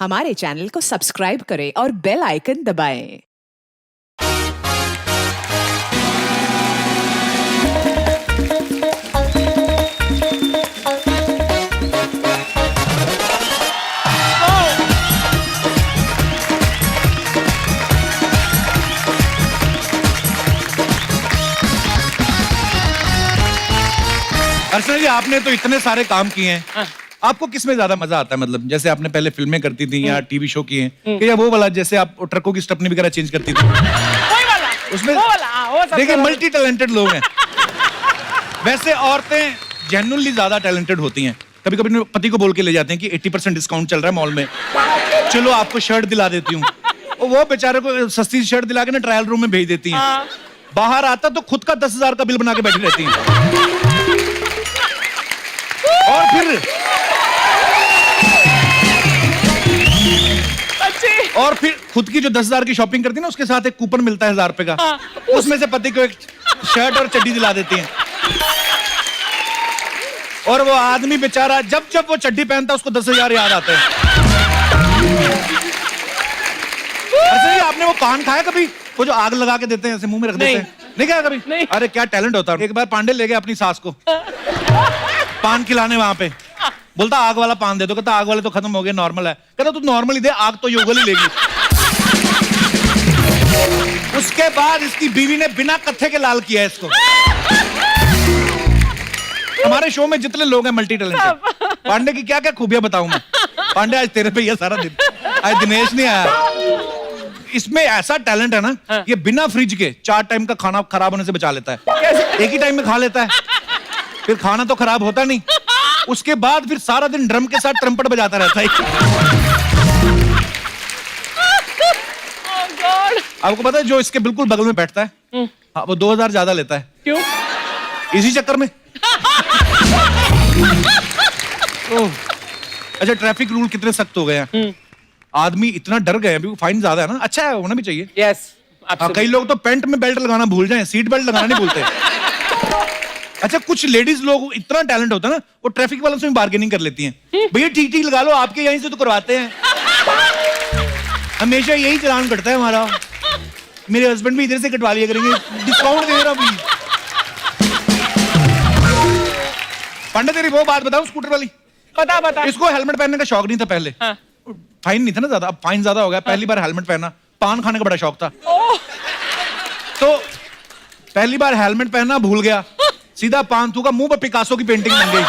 हमारे चैनल को सब्सक्राइब करें और बेल आइकन दबाएं। अर्चना जी, आपने तो इतने सारे काम किए हैं, आपको किसमें ज्यादा मजा आता है? मतलब जैसे आपने पहले फिल्में करती थी या टीवी शो किए हैं, या वो वाला जैसे आप ट्रकों की स्टपनी वगैरह चेंज करती थी? उसमें देखिए मल्टी टैलेंटेड लोग हैं। वैसे औरतें जेन्युइनली ज्यादा टैलेंटेड होती हैं। कभी कभी पति को बोल के ले जाते हैं कि 80% डिस्काउंट चल रहा है मॉल में, चलो आपको शर्ट दिला देती हूँ। वो बेचारे को सस्ती शर्ट दिला के ना ट्रायल रूम में भेज देती हैं। बाहर आता तो खुद का 10,000 का बिल बना के बैठी रहती हैं। और फिर खुद की जो 10,000 की शॉपिंग करती है ना, उसके साथ एक कूपन मिलता है 1,000 रुपए का, उसमें से पति को एक शर्ट और चड्डी दिला देती हैं। और वो आदमी बेचारा जब जब वो चड्डी पहनता है उसको 10,000 याद आते हैं। अच्छा, आपने वो पान खाया कभी? वो जो आग लगा के देते हैं, ऐसे मुंह में रख देते हैं, नहीं खाया कभी? नहीं। अरे क्या टैलेंट होता है। एक बार पांडे ले गए अपनी सास को पान खिलाने वहां पे, बोलता आग वाला पान दे दो। कहता आग वाले तो खत्म हो गए, नॉर्मल है। कहता तू नॉर्मल ही दे, आग तो योगल ही लेगी। उसके बाद इसकी बीवी ने बिना कत्थे के लाल किया इसको। हमारे शो में जितने लोग हैं मल्टी टैलेंटेड, पांडे की क्या क्या खूबियां बताऊं मैं? पांडे आज तेरे पे ये सारा दिन, आज दिनेश नहीं आया। इसमें ऐसा टैलेंट है ना, ये बिना फ्रिज के 4 टाइम का खाना खराब होने से बचा लेता है। एक ही टाइम में खा लेता है, फिर खाना तो खराब होता नहीं। उसके बाद फिर सारा दिन ड्रम के साथ ट्रम्पट बजाता रहता है। आपको पता है जो इसके बिल्कुल बगल में बैठता है, हाँ, वो 2,000 ज्यादा लेता है। क्यों? इसी चक्कर में। अच्छा, ट्रैफिक रूल कितने सख्त हो गए हैं, आदमी इतना डर गए हैं, फाइन ज्यादा है ना। अच्छा है, होना भी चाहिए। यस, कई लोग तो पैंट में बेल्ट लगाना भूल जाएं, सीट बेल्ट लगाना नहीं भूलते। अच्छा, कुछ लेडीज लोग इतना टैलेंट होता है ना, वो ट्रैफिक वालों से भी बार्गेनिंग कर लेती हैं। भैया ठीक ठीक लगा लो, आपके यहीं से तो करवाते हैं, हमेशा यही चालान कटता है हमारा। मेरे हस्बैंड भी इधर से कटवा लिया करेंगे, डिस्काउंट दे रहा हूं। पांडे तेरी वो बात बताऊं स्कूटर वाली? बता। इसको हेलमेट पहनने का शौक नहीं था पहले। फाइन नहीं था ना ज्यादा, अब फाइन ज्यादा हो गया। पहली बार हेलमेट पहना, पान खाने का बड़ा शौक था, तो पहली बार हेलमेट पहनना भूल गया, सीधा पान थूका, मुंह पर पिकासो की पेंटिंग बन गई।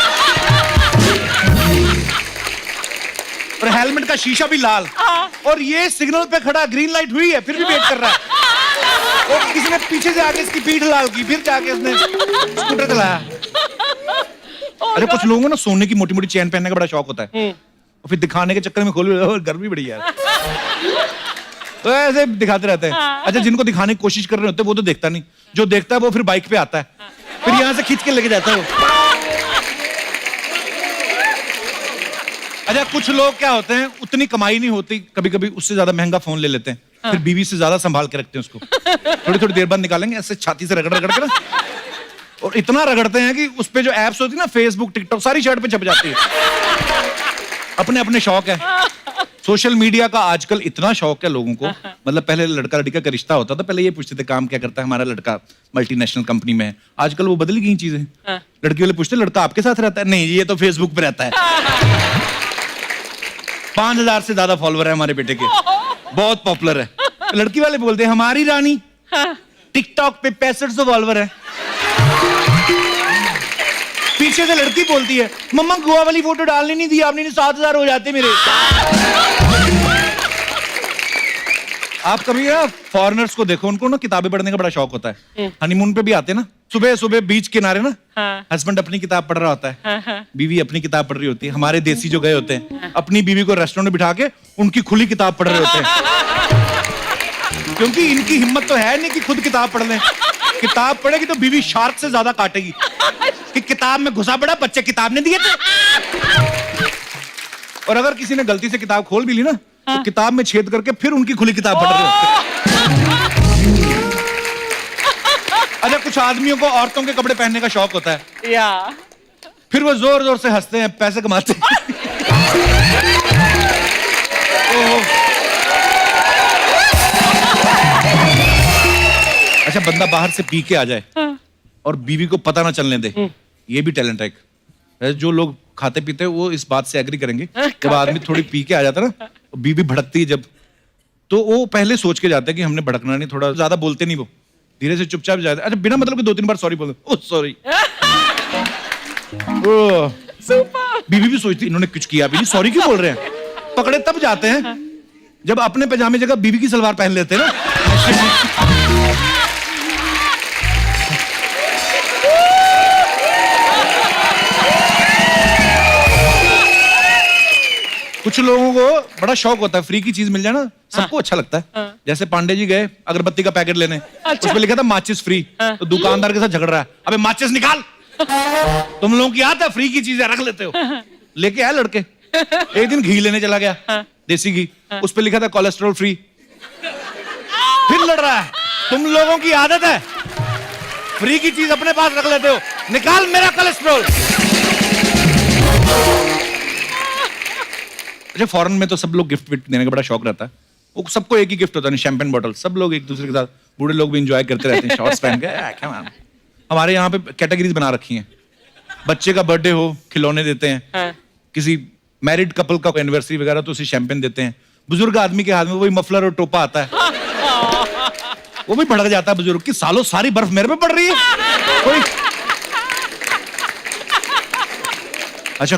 और हेलमेट का शीशा भी लाल। और ये सिग्नल पे खड़ा, ग्रीन लाइट हुई है, फिर भी वेट कर रहा है। और किसी ने पीछे से आके इसकी पीठ लाल की, फिर जाके उसने स्कूटर चलाया। अरे कुछ लोगों को ना सोने की मोटी मोटी चेन पहनने का बड़ा शौक होता है, और फिर दिखाने के चक्कर में खोल, गर्मी बड़ी है, तो ऐसे दिखाते रहते हैं। अच्छा, जिनको दिखाने की कोशिश कर रहे होते हैं वो तो देखता नहीं, जो देखता है वो फिर बाइक पे आता है, फिर यहां से खींच के लेके जाता है वो। अच्छा, कुछ लोग क्या होते हैं, उतनी कमाई नहीं होती, कभी कभी उससे ज्यादा महंगा फोन ले लेते हैं, फिर बीवी से ज्यादा संभाल के रखते हैं उसको। थोड़ी थोड़ी देर बाद निकालेंगे, ऐसे छाती से रगड़ रगड़ के ना, और इतना रगड़ते हैं कि उस पे जो एप्स होती है ना, फेसबुक, टिकटॉक, सारी शर्ट पे छप जाती है। अपने अपने शौक है। सोशल मीडिया का आजकल इतना शौक है लोगों को। मतलब पहले लड़का लड़का का रिश्ता होता था, पहले ये पूछते थे काम क्या करता है हमारा लड़का, मल्टीनेशनल कंपनी में है। आजकल वो बदल गई चीजें। लड़की वाले पूछते लड़का आपके साथ रहता है? नहीं, ये तो फेसबुक पे रहता है। 5,000 से ज्यादा फॉलोवर है हमारे बेटे के, बहुत पॉपुलर है। लड़की वाले बोलते हैं हमारी रानी टिकटॉक पे 6500 फॉलोवर है। पीछे से लड़की बोलती है मम्मा गोवा वाली फोटो डालनी नहीं दी आपने, 7,000 हो जाते मेरे। आप कभी ना फॉरेनर्स को देखो, उनको ना किताबें पढ़ने का बड़ा शौक होता है। हनीमून पे भी आते ना, सुबह सुबह बीच किनारे ना, हस्बैंड अपनी किताब पढ़ रहा होता है, बीवी अपनी किताब पढ़ रही होती है। हमारे देसी जो गए होते हैं, अपनी बीवी को रेस्टोरेंट में बिठा के उनकी खुली किताब पढ़ रहे होते हैं, क्योंकि इनकी हिम्मत तो है नहीं कि खुद किताब पढ़ लें। किताब पढ़ेगी तो बीवी शार्क से ज्यादा काटेगी कि किताब में घुसा पड़ा, बच्चे किताब ने दिए थे। और अगर किसी ने गलती से किताब खोल भी ली ना, तो किताब में छेद करके फिर उनकी खुली किताब पढ़ रहे होते हैं। अच्छा, कुछ आदमियों को औरतों के कपड़े पहनने का शौक होता है, फिर वो जोर जोर से हंसते हैं, पैसे कमाते हैं। बंदा बाहर से पी के आ जाए और बीवी को पता ना चलने दे, ये भी टैलेंट है एक। जो लोग खाते पीते हैं वो इस बात से एग्री करेंगे, जब आदमी थोड़ी पी के आ जाता है ना, बीवी भड़कती है जब, तो वो पहले सोच के जाता है कि हमने भड़कना नहीं, थोड़ा ज्यादा बोलते नहीं, वो धीरे से चुपचाप जाते हैं। अच्छा, बिना मतलब के 2-3 बार सॉरी बोल, ओह सॉरी। बीवी भी सोचती इन्होंने कुछ किया भी नहीं, सॉरी क्यों बोल रहे हैं। पकड़े तब जाते हैं जब अपने पजामे जगह बीवी की सलवार पहन लेते हैं ना। कुछ लोगों को बड़ा शौक होता है, फ्री की चीज मिल जाए ना, सबको अच्छा लगता है। जैसे पांडे जी गए अगरबत्ती का पैकेट लेने, अच्छा। उस पे लिखा था माचिस फ्री, तो दुकानदार के साथ झगड़ रहा है, अबे माचिस निकाल, तुम लोगों की आदत है फ्री की चीजें रख लेते हो। लेके आए लड़के, एक दिन घी लेने चला गया, देसी घी, उस पे लिखा था कोलेस्ट्रॉल फ्री, फिर लड़ रहा है, तुम लोगों की आदत है फ्री की चीज अपने पास रख लेते हो, निकाल मेरा कोलेस्ट्रॉल। अच्छा, फॉरेन में तो सब लोग गिफ्ट विफ्ट देने का बड़ा शौक रहता है, वो सबको एक ही गिफ्ट होता है, शैंपेन बॉटल, सब लोग एक दूसरे के साथ, बूढ़े लोग भी एंजॉय करते रहते हैं शॉर्ट्स पहन के। क्या मैम, हमारे यहाँ पे कैटेगरीज बना रखी हैं, बच्चे का बर्थडे हो खिलौने देते हैं, किसी मैरिड कपल का एनिवर्सरी वगैरह तो उसे शैंपेन देते हैं, बुजुर्ग आदमी के हाथ में वही मफलर और टोपा आता है, वो भी भड़क जाता है बुजुर्ग की, सालों सारी बर्फ मेरे पे पड़ रही है कोई। अच्छा,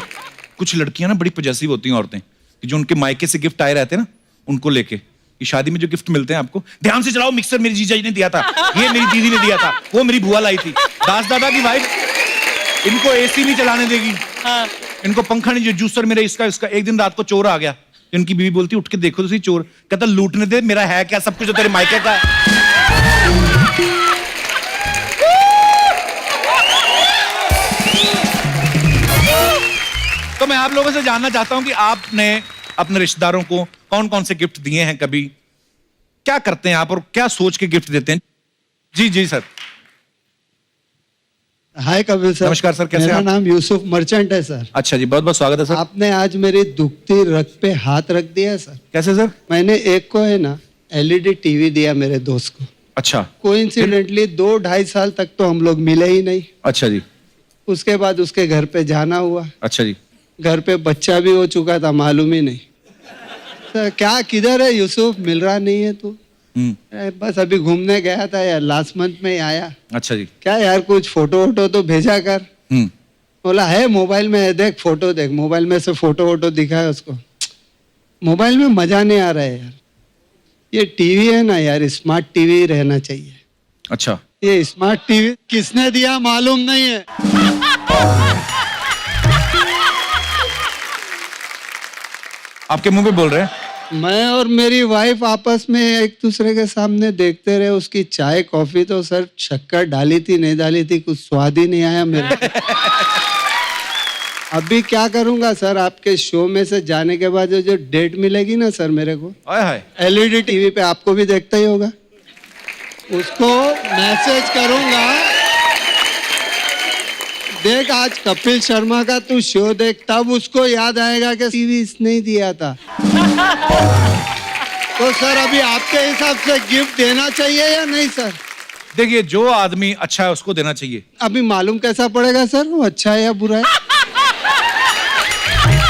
कुछ लड़कियां ना बड़ी पॉजेसिव होती हैं औरतें, कि जो उनके मायके से गिफ्ट आए रहते हैं ना, उनको लेके, कि शादी में जो गिफ्ट मिलते हैं आपको, ध्यान से चलाओ, मिक्सर मेरी जीजा जी ने दिया था, ये मेरी दीदी ने दिया था, वो मेरी बुआ लाई थी, दास दादा की वाइफ इनको एसी नहीं चलाने देगी, इनको पंखा नहीं, जो जूसर मेरा इसका इसका। एक दिन रात को चोर आ गया, इनकी बीवी बोलती उठ के देखो तो सही, चोर कहता लूटने दे, मेरा है क्या सब कुछ, जो तेरे मायके का है। तो मैं आप लोगों से जानना चाहता हूं कि आपने अपने रिश्तेदारों को कौन कौन से गिफ्ट दिए हैं, कभी क्या करते हैं आप और क्या सोच के गिफ्ट देते हैं। जी जी सर। हाय कपिल सर। नमस्कार सर, कैसे मेरा आप? नाम यूसुफ मर्चेंट है सर। अच्छा जी, बहुत बहुत स्वागत है सर। आपने आज मेरी दुखती रग पे हाथ रख दिया सर। कैसे सर? मैंने एक को है ना एलईडी टीवी दिया मेरे दोस्त को। अच्छा। कोइंसिडेंटली 2-2.5 साल तक तो हम लोग मिले ही नहीं। अच्छा जी। उसके बाद उसके घर पे जाना हुआ, अच्छा जी। घर पे बच्चा भी हो चुका था, मालूम ही नहीं। सर क्या किधर है यूसुफ, मिल रहा नहीं है तू? बस अभी घूमने गया था यार, लास्ट मंथ में ही आया। अच्छा जी। क्या यार कुछ फोटो वोटो तो भेजा कर। बोला है मोबाइल में है, देख फोटो देख। मोबाइल में से फोटो वोटो दिखाया उसको, मोबाइल में मजा नहीं आ रहा है यार। ये टीवी है ना यार, स्मार्ट टीवी रहना चाहिए। अच्छा। ये स्मार्ट टीवी किसने दिया मालूम नहीं है। आपके मुंह पे बोल रहे हैं? मैं और मेरी वाइफ आपस में एक दूसरे के सामने देखते रहे, उसकी चाय कॉफी तो सर शक्कर डाली थी नहीं डाली थी, कुछ स्वाद ही नहीं आया मेरे को। अभी क्या करूंगा सर, आपके शो में से जाने के बाद जो डेट मिलेगी ना सर मेरे को, हाय एलईडी टीवी पे, आपको भी देखता ही होगा, उसको मैसेज करूंगा, देख आज कपिल शर्मा का तू शो देख, तब उसको याद आएगा कि टीवी इसने ही दिया था। तो सर अभी आपके हिसाब से गिफ्ट देना चाहिए या नहीं सर? देखिए, जो आदमी अच्छा है उसको देना चाहिए। अभी मालूम कैसा पड़ेगा सर वो अच्छा है या बुरा है?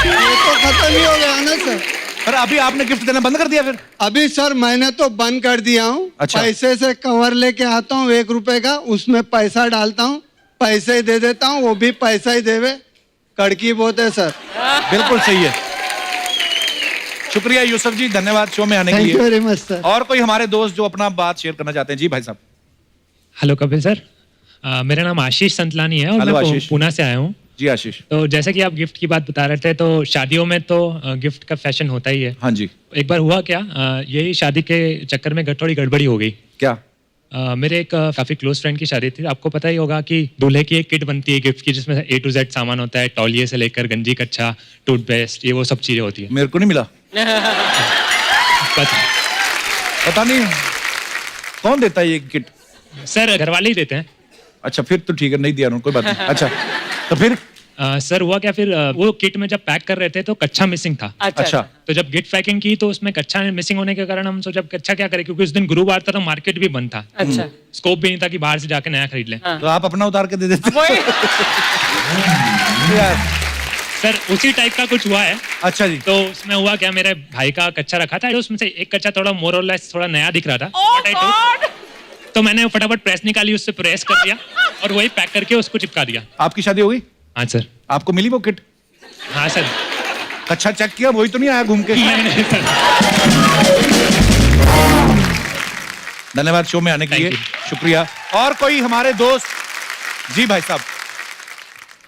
ये तो खत्म ही हो गया ना सर। पर अभी आपने गिफ्ट देना बंद कर दिया फिर? अभी सर मैंने तो बंद कर दिया हूँ। अच्छा। पैसे से कवर लेके आता हूँ 1 रुपए का, उसमें पैसा डालता हूँ, पैसे ही दे देता हूँ, वो भी पैसा ही देवे। कड़की बहुत है सर। बिल्कुल सही है। शुक्रिया यूसुफ जी, धन्यवाद शो में आने के थैंक यू लिए। Very much sir. और कोई हमारे दोस्त जो अपना बात शेयर करना चाहते हैं? जी भाई साहब। हेलो कपिल सर, मेरा नाम आशीष संतलानी है और हेलो मैं आशीष। पुणे से आया हूँ। जी आशीष। तो जैसे कि आप गिफ्ट की बात बता रहे थे, तो शादियों में तो गिफ्ट का फैशन होता ही है। हाँ जी। एक बार हुआ क्या, यही शादी के चक्कर में थोड़ी गड़बड़ी हो गई। क्या? मेरे एक काफी क्लोज फ्रेंड की शादी थी। आपको पता ही होगा कि दूल्हे की एक किट बनती है गिफ्ट की, जिसमें A to Z सामान होता है, तौलिए से लेकर गंजी कच्छा, टूथपेस्ट, ये वो सब चीजें होती है। मेरे को नहीं मिला। पता नहीं कौन देता है ये किट। सर घर वाले ही देते हैं। अच्छा फिर तो ठीक है, नहीं दिया उन्होंने, कोई बात नहीं। अच्छा तो फिर सर हुआ क्या फिर वो किट में जब पैक कर रहे थे तो कच्चा मिसिंग था। अच्छा तो जब गिफ्ट पैकिंग की तो उसमें कच्चा मिसिंग होने के कारण हम सोचा कच्चा क्या करें, क्योंकि उस दिन गुरुवार था तो मार्केट भी बंद था। अच्छा स्कोप भी नहीं था कि बाहर से जाके नया खरीद लें। तो आप अपना उतार के दे देते वही यार। सर उसी टाइप का कुछ हुआ है। अच्छा जी। तो उसमें हुआ क्या, मेरे भाई का कच्चा रखा था, उसमें से एक कच्चा थोड़ा मोर और लेस थोड़ा नया दिख रहा था। ओह But I took- गॉड तो मैंने फटाफट प्रेस निकाली, उससे प्रेस कर दिया और वही पैक करके उसको चिपका दिया। आपकी शादी हो गई? हाँ सर। आपको मिली वो किट? हाँ सर। अच्छा चेक किया, वही तो नहीं आया घूम के? नहीं सर। धन्यवाद शो में आने के Thank लिए, you. शुक्रिया। और कोई हमारे दोस्त? जी भाई साहब।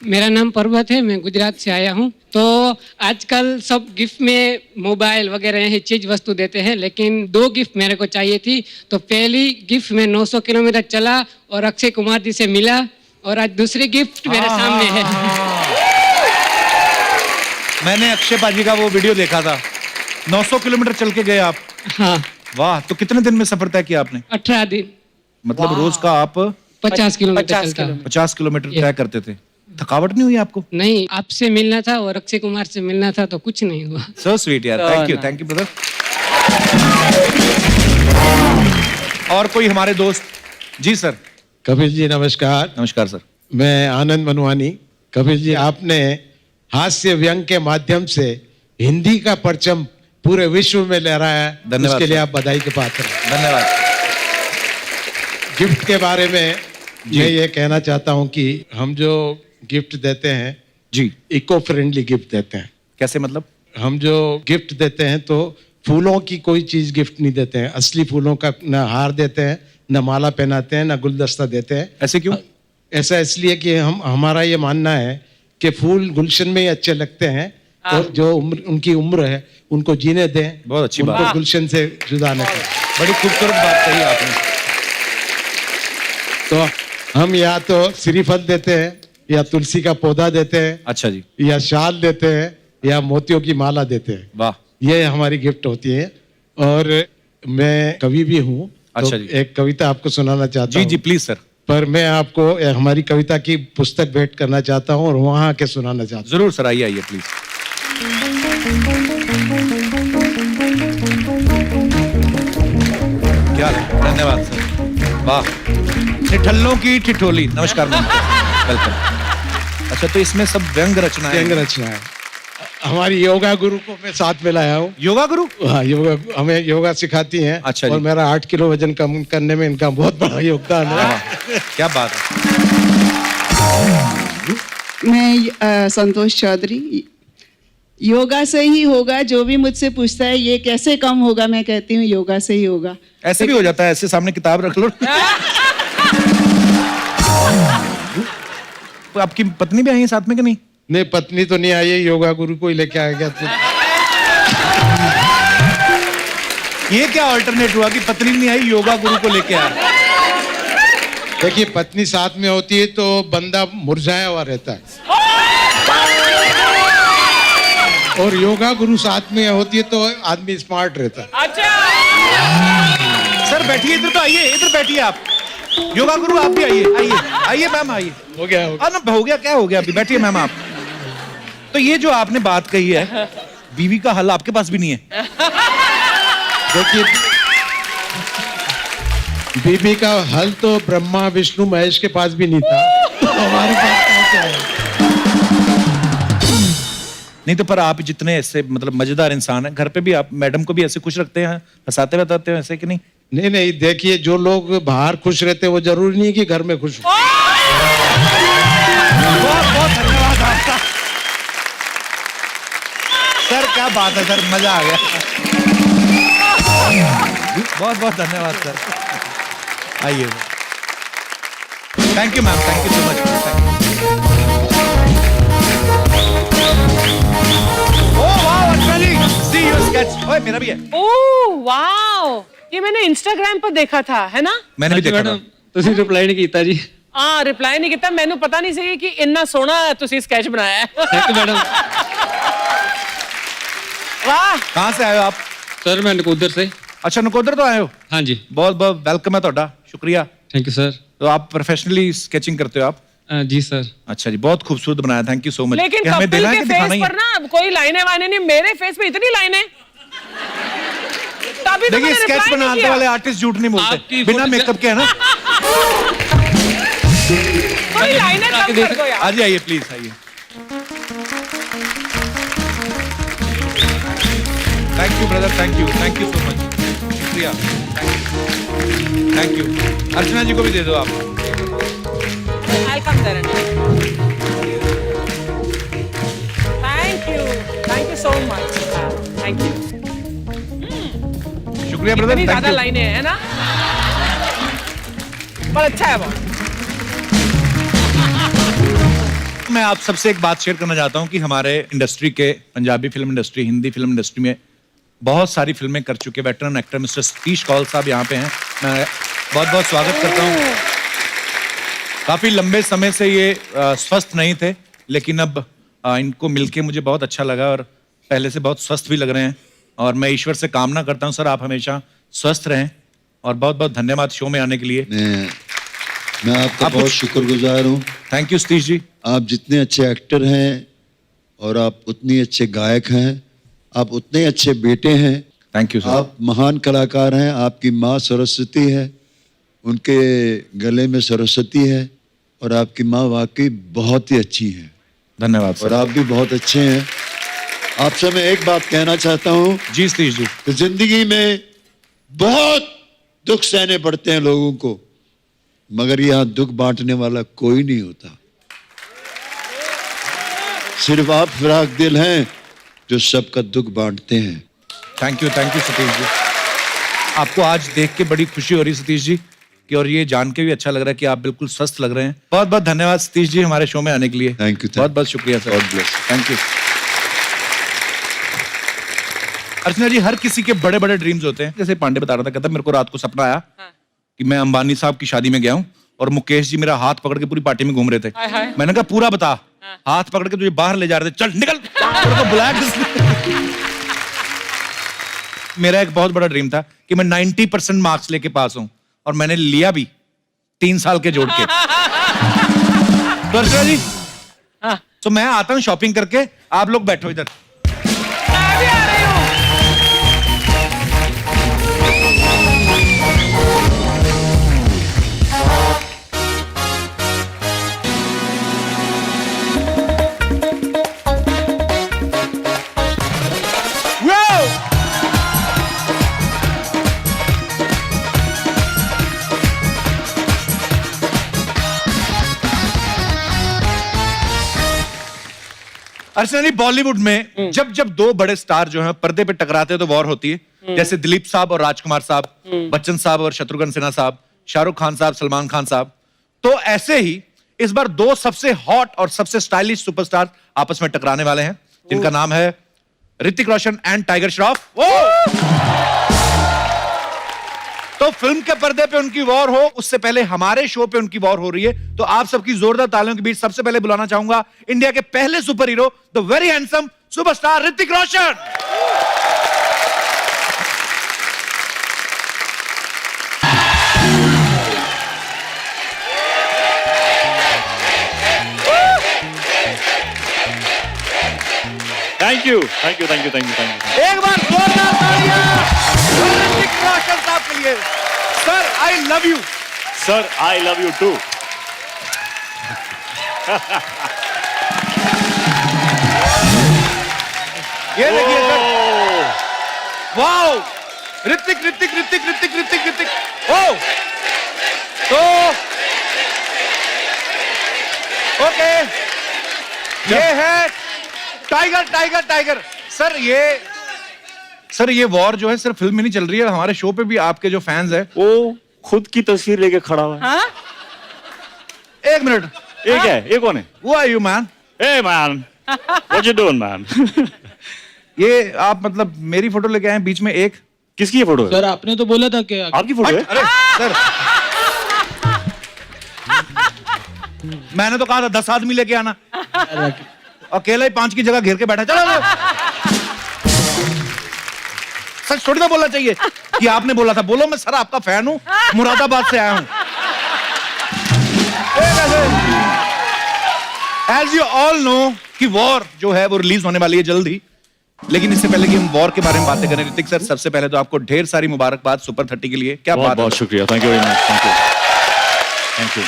मेरा नाम पर्वत है, मैं गुजरात से आया हूँ। तो आजकल सब गिफ्ट में मोबाइल वगैरह यही चीज वस्तु देते हैं, लेकिन 2 गिफ्ट मेरे को चाहिए थी। तो पहली गिफ्ट में 900 किलोमीटर चला और अक्षय कुमार जी से मिला, और आज दूसरी गिफ्ट मेरे सामने है। मैंने अक्षय पाजी का वो वीडियो देखा था, 900 किलोमीटर चल के गए आप। हाँ, वाह, तो कितने दिन में सफर तय किया आपने? 18 दिन, मतलब रोज का आप 50 किलोमीटर 50 चलता। 50 किलोमीटर तय करते थे। थकावट नहीं हुई आपको? नहीं, आपसे मिलना था और अक्षय कुमार से मिलना था, तो कुछ नहीं हुआ। सो स्वीट यार, थैंक यू ब्रदर। और कोई हमारे दोस्त? जी सर। कपिल जी नमस्कार। नमस्कार सर। मैं आनंद मनवानी। कपिल जी, आपने हास्य व्यंग के माध्यम से हिंदी का परचम पूरे विश्व में लहराया है, धन्यवाद उसके लिए सर। आप बधाई के पात्र हैं। धन्यवाद। गिफ्ट के बारे में मैं ये कहना चाहता हूँ कि हम जो गिफ्ट देते हैं जी। इको फ्रेंडली गिफ्ट देते हैं। कैसे मतलब? हम जो गिफ्ट देते हैं तो फूलों की कोई चीज गिफ्ट नहीं देते हैं, असली फूलों का न हार देते हैं, न माला पहनाते हैं, न गुलदस्ता देते हैं। ऐसे क्यों? ऐसा इसलिए कि हमारा ये मानना है कि फूल गुलशन में ही अच्छे लगते हैं, और जो उनकी उम्र है उनको जीने दें, बहुत अच्छी उनको बात। गुलशन से जुदा न करें। बड़ी खूबसूरत बात कही आपने। तो हम या तो श्रीफल देते हैं, या तुलसी का पौधा देते हैं, अच्छा जी। या शाल देते हैं, या मोतियों की माला देते हैं। वाह। ये हमारी गिफ्ट होती है। और मैं कवि भी हूँ, अच्छा तो जी। एक कविता आपको सुनाना चाहता जी हूँ। जी प्लीज सर। पर मैं आपको हमारी कविता की पुस्तक भेंट करना चाहता हूँ और वहाँ आके सुनाना चाहता जरूर सर, आइए आइए प्लीज। क्या धन्यवाद सर। वाह। ठिठल्लों की ठिठोली। नमस्कार मैम, वेलकम। अच्छा, तो इसमें सब व्यंग रचना हूँ। है? व्यंग रचना है। हमारी योगा गुरु को मैं साथ में लाया हूँ। योगा गुरु? हाँ, योगा हमें योगा सिखाती हैं। अच्छा जी। और मेरा 8 किलो वजन कम करने में इनका बहुत बड़ा योगदान है। क्या बात है। मैं संतोष चौधरी। योगा से ही होगा, जो भी मुझसे पूछता है ये कैसे कम होगा, मैं कहती हूँ योगा से ही होगा। ऐसे भी हो जाता है, ऐसे सामने किताब रख लो। तो आपकी पत्नी भी आई है साथ में कि नहीं? नहीं, पत्नी तो नहीं आई है, योगा गुरु को ही लेके आ गया। तो ये क्या अल्टरनेट हुआ कि पत्नी नहीं आई, योगा गुरु को लेके आया? देखिए, पत्नी साथ में होती है तो बंदा मुरझाया हुआ रहता है, और योगा गुरु साथ में होती है तो आदमी स्मार्ट रहता है। अच्छा सर बैठिए, इधर तो आइए, इधर बैठिए आप। योगा गुरु आप भी आइए, आइए आइए मैम, आइए। हो गया ना हो गया, क्या हो गया अभी? बैठिए मैम आप। तो ये जो आपने बात कही है, बीवी का हल आपके पास भी नहीं है? देखिए, बीबी का हल तो ब्रह्मा विष्णु महेश के पास भी नहीं था, तो हमारे पास क्या है? नहीं तो पर आप जितने ऐसे मतलब मजेदार इंसान हैं, घर पे भी आप मैडम को भी ऐसे खुश रखते हैं, हंसाते बताते हैं ऐसे कि नहीं? नहीं नहीं, देखिए, जो लोग बाहर खुश रहते हैं वो जरूरी नहीं कि घर में खुश हो। बहुत बहुत धन्यवाद आपका सर, क्या बात है सर, मजा आ गया। बहुत बहुत धन्यवाद सर, आइए। Thank you ma'am, thank you so much. Oh wow, actually see your sketch. ओए मेरा भी है। ओह वाओ, ये मैंने इंस्टाग्राम पर देखा था, है ना? मैंने भी देखा था। ਤੁਸੀਂ ਰਿਪਲਾਈ ਨਹੀਂ ਕੀਤਾ ਜੀ। हाँ रिप्लाई नहीं किया, मैंने पता नहीं सी कि इन्ना सोहना तुसी स्केच बनाया है। Thank madam. वाह। कहाँ से आए हो आप? ਸਰ ਮੈਂ ਨਕੋਦਰ ਸੇ। अच्छा, नकोदर तो आए हो? हाँ जी, बहुत बहुत वेलकम है ਤੁਹਾਡਾ, शुक्रिया। Thank you sir. तो आप प्रोफेशनली स्केचिंग करते हो आप? जी सर। अच्छा जी, बहुत खूबसूरत बनाया, थैंक यू सो मच। लेकिन क्या हमें कपिल देना है के कि दिखाना फेस ही पर है? ना कोई लाइनें वाइनें नहीं, मेरे फेस पे इतनी लाइनें। तभी तो देखिए मैंने स्केच reply नहीं बनाने किया। वाले आर्टिस्ट झूठ नहीं बोलते, आपकी बिना फोटो मेकअप के है ना। कोई लाइनें कम कर दो यार। आइए आइए प्लीज आइए। Thank you brother, thank you so much, शुक्रिया, थैंक यू। अर्चना जी को भी दे दो आप। I'll come there and thank you so much, thank you। शुक्रिया ब्रदर, इतनी थैंक ज्यादा यू। लाइनें हैं ना, पर अच्छा है वो। मैं आप सबसे एक बात शेयर करना चाहता हूं कि हमारे इंडस्ट्री के, Punjabi film industry, Hindi film industry में बहुत सारी फिल्में कर चुके veteran actor mister Satish Kaul साहब यहाँ पे हैं। मैं बहुत बहुत स्वागत करता हूँ। काफी लंबे समय से ये स्वस्थ नहीं थे, लेकिन अब इनको मिलके मुझे बहुत अच्छा लगा और पहले से बहुत स्वस्थ भी लग रहे हैं। और मैं ईश्वर से कामना करता हूँ सर आप हमेशा स्वस्थ रहें, और बहुत बहुत धन्यवाद शो में आने के लिए। मैं आपका बहुत शुक्रगुजार हूँ। Thank you Satish ji. आप जितने अच्छे एक्टर हैं और आप उतने अच्छे गायक हैं, आप उतने अच्छे बेटे हैं। Thank you sir. आप महान कलाकार हैं। आपकी माँ सरस्वती है, उनके गले में सरस्वती है, और आपकी माँ वाकई बहुत ही अच्छी है। धन्यवाद और सर। आप भी बहुत अच्छे हैं। आपसे मैं एक बात कहना चाहता हूँ जी सतीश जी। कि जिंदगी में बहुत दुख सहने पड़ते हैं लोगों को, मगर यहाँ दुख बांटने वाला कोई नहीं होता। सिर्फ आप फिराक दिल हैं जो सबका दुख बांटते हैं। Thank you Satish ji. आपको आज देख के बड़ी खुशी हो रही सतीश जी कि, और ये जान के भी अच्छा लग रहा है कि आप बिल्कुल स्वस्थ लग रहे हैं। बहुत बहुत धन्यवाद सतीश जी हमारे शो में आने के लिए। Thank you. बहुत बहुत शुक्रिया sir. God bless। Thank you. Archana ji, हर किसी के बड़े बड़े ड्रीम्स होते हैं। जैसे पांडे बता रहा था, कहता मेरे को रात को सपना आया कि मैं अंबानी साहब की शादी में गया हूँ और मुकेश जी मेरा हाथ पकड़ के पूरी पार्टी में घूम रहे थे। मैंने कहा पूरा बता। हाथ पकड़ के तुझे बाहर ले जा रहे थे, चल निकल। तेरे को बुलाया किसने? मेरा एक बहुत बड़ा ड्रीम था कि मैं 90% मार्क्स लेके पास हूं, और मैंने लिया भी 3 साल के जोड़ के। तो अर्चना जी, तो मैं आता हूं शॉपिंग करके, आप लोग बैठो इधर। मैं भी आ रही हूँ। अर्चना जी, बॉलीवुड में जब जब दो बड़े स्टार जो हैं पर्दे पे टकराते हैं तो वॉर होती है। जैसे दिलीप साहब और राजकुमार साहब, बच्चन साहब और शत्रुघ्न सिन्हा साहब, शाहरुख खान साहब, सलमान खान साहब। तो ऐसे ही इस बार दो सबसे हॉट और सबसे स्टाइलिश सुपरस्टार आपस में टकराने वाले हैं, जिनका नाम है ऋतिक रोशन एंड टाइगर श्रॉफ। तो फिल्म के पर्दे पे उनकी वॉर हो, उससे पहले हमारे शो पे उनकी वॉर हो रही है। तो आप सबकी जोरदार तालियों के बीच सबसे पहले बुलाना चाहूंगा इंडिया के पहले super hero, the very handsome superstar Hrithik Roshan. Thank you thank you thank you thank you thank you. एक बार जोरदार तालियां ऋतिक रोशन साहब के लिए। Sir I love you. Sir I love you too. ये देखिए sir, wow, Hrithik Hrithik Hrithik Hrithik Hrithik Hrithik. Oh तो ओके, ये है टाइगर टाइगर टाइगर। सर ये वॉर जो है सिर्फ फिल्म में नहीं चल रही है, हमारे शो पे भी आपके जो फैंस हैं वो खुद की तस्वीर लेके खड़ा हुआ है। हाँ? एक मिनट, ये क्या है? ये कौन है? Who are you man? Hey man, what you doing man? ये आप मतलब मेरी फोटो लेके आए बीच में एक? किसकी ये फोटो है? सर आपने तो बोला था कि आपकी फोटो है? अरे सर, मैंने तो कहा था 10 आदमी लेके आना, अकेला ही 5 की जगह घेर के बैठा। चलो सच थोड़ी ना बोलना चाहिए कि आपने बोला था। बोलो मैं सर आपका फैन हूं, मुरादाबाद से आया हूं। एज यू ऑल नो कि वॉर जो है वो रिलीज होने वाली है जल्द ही, लेकिन इससे पहले कि हम वॉर के बारे में बातें करें, ऋतिक सर सबसे पहले तो आपको ढेर सारी मुबारकबाद सुपर 30 के लिए। क्या बहुत बात बहुत है, शुक्रिया, thank you very much, thank you.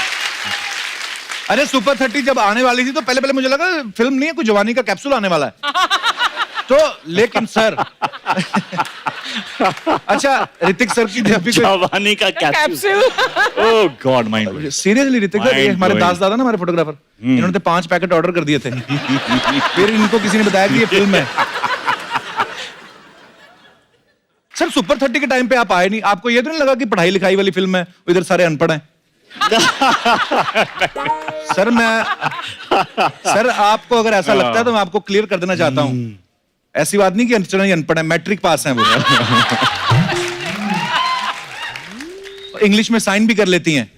अरे सुपर 30 जब आने वाली थी तो पहले पहले मुझे लगा फिल्म नहीं है, कोई जवानी का कैप्सूल आने वाला है तो, लेकिन सर अच्छा ऋतिक सर की जब भी जवानी का capsule, oh God, mind seriously Hrithik sir, ये हमारे दास दादा ना, हमारे फोटोग्राफर, इन्होंने तो 5 पैकेट ऑर्डर कर दिए थे फिर इनको किसी ने बताया कि ये फिल्म है। सर सुपर 30 के टाइम पे आप आए नहीं, आपको ये तो नहीं लगा कि पढ़ाई लिखाई वाली फिल्म है, इधर सारे अनपढ़ हैं? सर आपको अगर ऐसा लगता है तो मैं आपको क्लियर कर देना चाहता हूं, ऐसी बात नहीं कि अनपढ़ है, मैट्रिक पास हैं वो इंग्लिश में साइन भी कर लेती हैं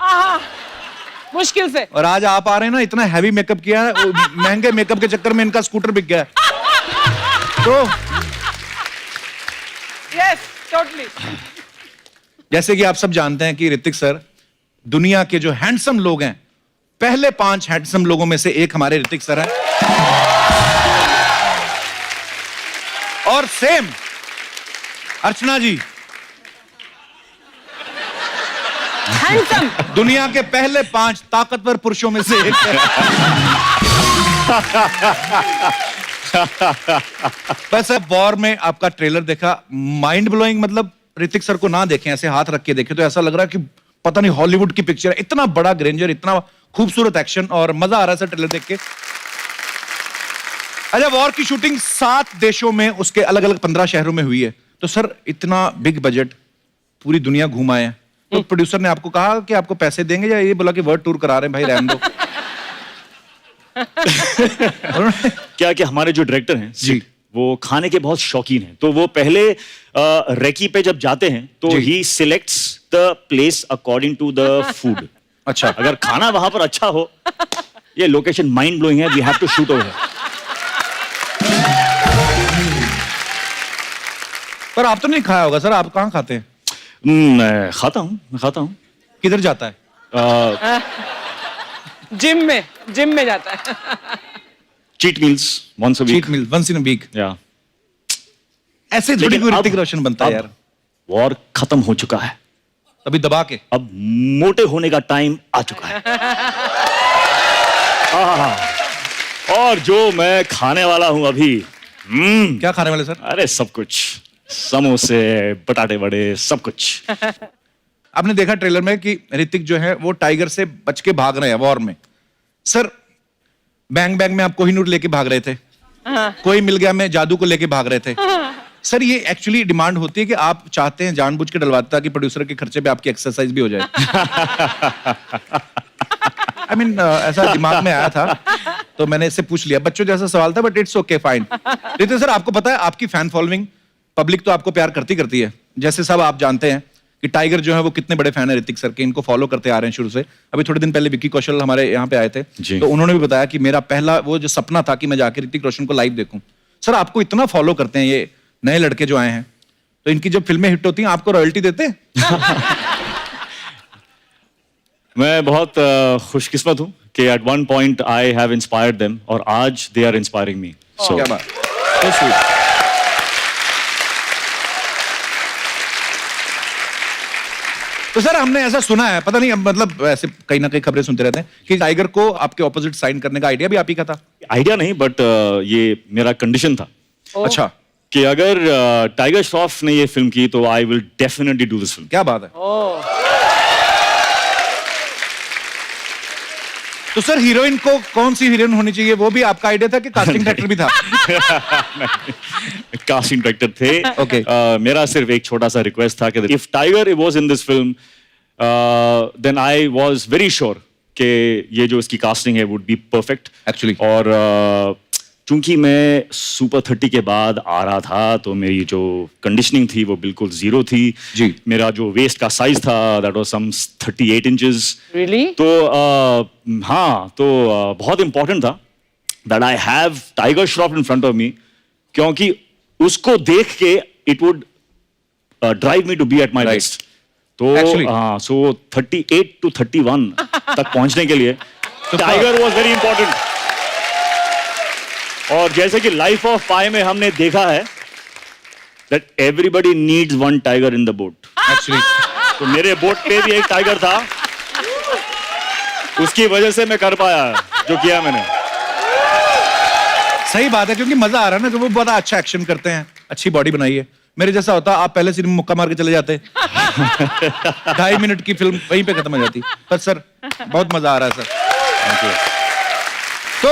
मुश्किल से। और आज आप आ रहे हैं ना, इतना हैवी मेकअप किया है, महंगे मेकअप के चक्कर में इनका स्कूटर बिक गया है तो यस टोटली। जैसे कि आप सब जानते हैं कि ऋतिक सर दुनिया के जो हैंडसम लोग हैं, पहले 5 हैंडसम लोगों में से एक हमारे ऋतिक सर हैं। और सेम अर्चना जी हैंडसम, दुनिया के पहले 5 ताकतवर पुरुषों में से एक है। बस अब वॉर में आपका ट्रेलर देखा, माइंड ब्लोइंग, मतलब ऋतिक सर को ना देखें, ऐसे हाथ रख के देखें तो ऐसा लग रहा है कि पता नहीं हॉलीवुड की पिक्चर है, इतना बड़ा ग्रेंजर, इतना खूबसूरत एक्शन, और मजा आ रहा है सर ट्रेलर देख के। अच्छा, वॉर की शूटिंग 7 देशों में, उसके अलग अलग 15 शहरों में हुई है, तो सर इतना बिग बजट, पूरी दुनिया घुमाए हैं, तो प्रोड्यूसर ने आपको कहा कि आपको पैसे देंगे या ये बोला कि वर्ल्ड टूर करा रहे हैं भाई, रहने दो? क्या कि हमारे जो डायरेक्टर हैं जी, वो खाने के बहुत शौकीन हैं, तो वो पहले रेकी पे जब जाते हैं तो he selects the place according to the food. अच्छा, अगर खाना वहां पर अच्छा हो, ये लोकेशन माइंड ब्लोइंग है, we have to shoot over. पर आप तो नहीं खाया होगा सर, आप कहाँ खाते हैं? मैं खाता हूँ। किधर जाता है? जिम में जाता है। Cheat meals once a week. Cheat meal once in a week. या ऐसे थोड़ी कोई ऋतिक रोशन बनता है यार। वॉर खत्म हो चुका है, अभी दबा के अब मोटे होने का टाइम आ चुका है। और जो मैं खाने वाला हूं अभी, क्या खाने वाले सर? अरे सब कुछ, समोसे, बटाटे बड़े, सब कुछ। आपने देखा ट्रेलर में कि ऋतिक जो है वो टाइगर से बच के भाग रहे हैं वॉर में। सर बैंग बैंग में आप कोहिनूर लेके भाग रहे थे, कोई मिल गया में जादू को लेके भाग रहे थे। सर ये एक्चुअली डिमांड होती है कि आप चाहते हैं जानबूझ के डलवाते ताकि प्रोड्यूसर के खर्चे पे आपकी एक्सरसाइज भी हो जाए। I mean, ऐसा दिमाग में आया था तो मैंने इससे पूछ लिया, बच्चों जैसा सवाल था, but it's okay fine. Hrithik sir आपको पता है आपकी फैन फॉलोइंग, पब्लिक तो आपको प्यार करती है, जैसे सब आप जानते हैं कि टाइगर जो है वो कितने बड़े फैन है ऋतिक सर के, इनको फॉलो करते आ रहे हैं शुरू से। अभी थोड़े दिन पहले विक्की कौशल हमारे यहाँ पे आए थे, तो उन्होंने भी बताया कि मेरा पहला वो जो सपना था कि मैं जाके ऋतिक रोशन को लाइव देखूं। सर आपको इतना फॉलो करते हैं ये नए लड़के जो आए हैं, तो इनकी जब फिल्में हिट होती हैं आपको रॉयल्टी देते हैं? मैं बहुत खुशकिस्मत हूं कि at one point I have inspired them, और आज दे आर इंस्पायरिंग मी। सो क्या बात, so sweet। तो सर हमने ऐसा सुना है, पता नहीं मतलब ऐसे कहीं ना कहीं खबरें सुनते रहते हैं कि टाइगर को आपके ऑपोजिट साइन करने का आइडिया भी आप ही का था। आइडिया नहीं, बट ये मेरा कंडीशन था। अच्छा, कि अगर टाइगर श्रॉफ ने ये फिल्म की तो I will definitely do this film. क्या बात है। तो सर हीरोइन को कौन सी हीरोइन होनी चाहिए, वो भी आपका आइडिया था कि कास्टिंग डायरेक्टर भी था? कास्टिंग डायरेक्टर थे। Okay। मेरा सिर्फ एक छोटा सा रिक्वेस्ट था कि if Tiger was in this film then I was very sure कि ये जो इसकी कास्टिंग है वुड बी परफेक्ट एक्चुअली। और चूंकि मैं सुपर 30 के बाद आ रहा था तो मेरी जो कंडीशनिंग थी वो बिल्कुल जीरो थी जी। मेरा जो वेस्ट का साइज था that was some 38 inches. Really? तो हाँ, तो बहुत इंपॉर्टेंट था that I have Tiger Shroff in front of me, क्योंकि उसको देख के it would drive me to be at my best. तो हाँ, सो 38 to 31 तक पहुंचने के लिए टाइगर वॉज वेरी इंपॉर्टेंट। और जैसे कि लाइफ ऑफ पाई में हमने देखा है that everybody needs one tiger in the boat. Actually तो मेरे बोट पे भी एक टाइगर था, उसकी वजह से मैं कर पाया जो किया मैंने. सही बात है, क्योंकि मजा आ रहा है ना, कि वो बड़ा अच्छा एक्शन करते हैं, अच्छी बॉडी बनाई है. मेरे जैसा होता आप पहले सिर्फ मुक्का मार के चले जाते. 2.5 मिनट की फिल्म वहीं पे खत्म हो जाती. पर सर बहुत मजा आ रहा है सर. तो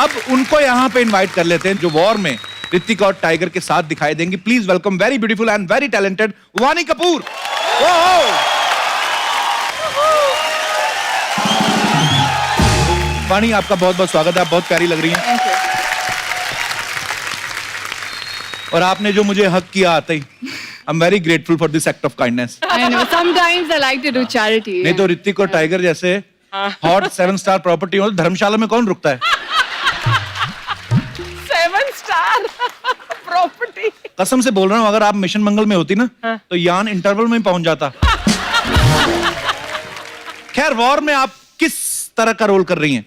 अब उनको यहाँ पे इनवाइट कर लेते हैं जो वॉर में ऋतिक और टाइगर के साथ दिखाई देंगे. Please welcome very beautiful and very talented वानी कपूर. वानी, आपका बहुत बहुत स्वागत है. आप बहुत प्यारी लग रही हैं. और आपने जो मुझे हक किया आते ही, I am very grateful for this act of kindness. I know. Sometimes I like to do charity. नहीं तो ऋतिक और टाइगर जैसे हॉट 7 स्टार प्रॉपर्टी हो, धर्मशाला में कौन रुकता है? 7 स्टार प्रॉपर्टी. कसम से बोल रहा हूँ, अगर आप मिशन मंगल में होती ना, तो यान इंटरवल में पहुंच जाता. खैर, वॉर में आप किस तरह का रोल कर रही हैं?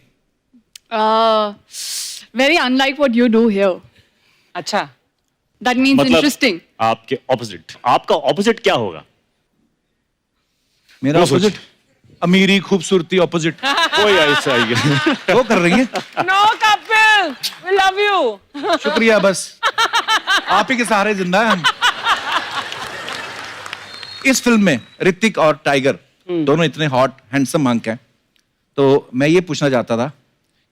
Very unlike what you do here. अच्छा. That means interesting. आपके ऑपोजिट. आपका ऑपोजिट क्या होगा? मेरा वो सोच. ऑपोजिट अमीरी खूबसूरती ऑपोजिट. कोई ऐसा ही है. वो कर रही हैं. No Kapil, we love you. शुक्रिया, बस आप ही के सहारे जिंदा है हम. इस फिल्म में ऋतिक और टाइगर दोनों इतने हॉट हैंडसम हंक हैं, तो मैं ये पूछना चाहता था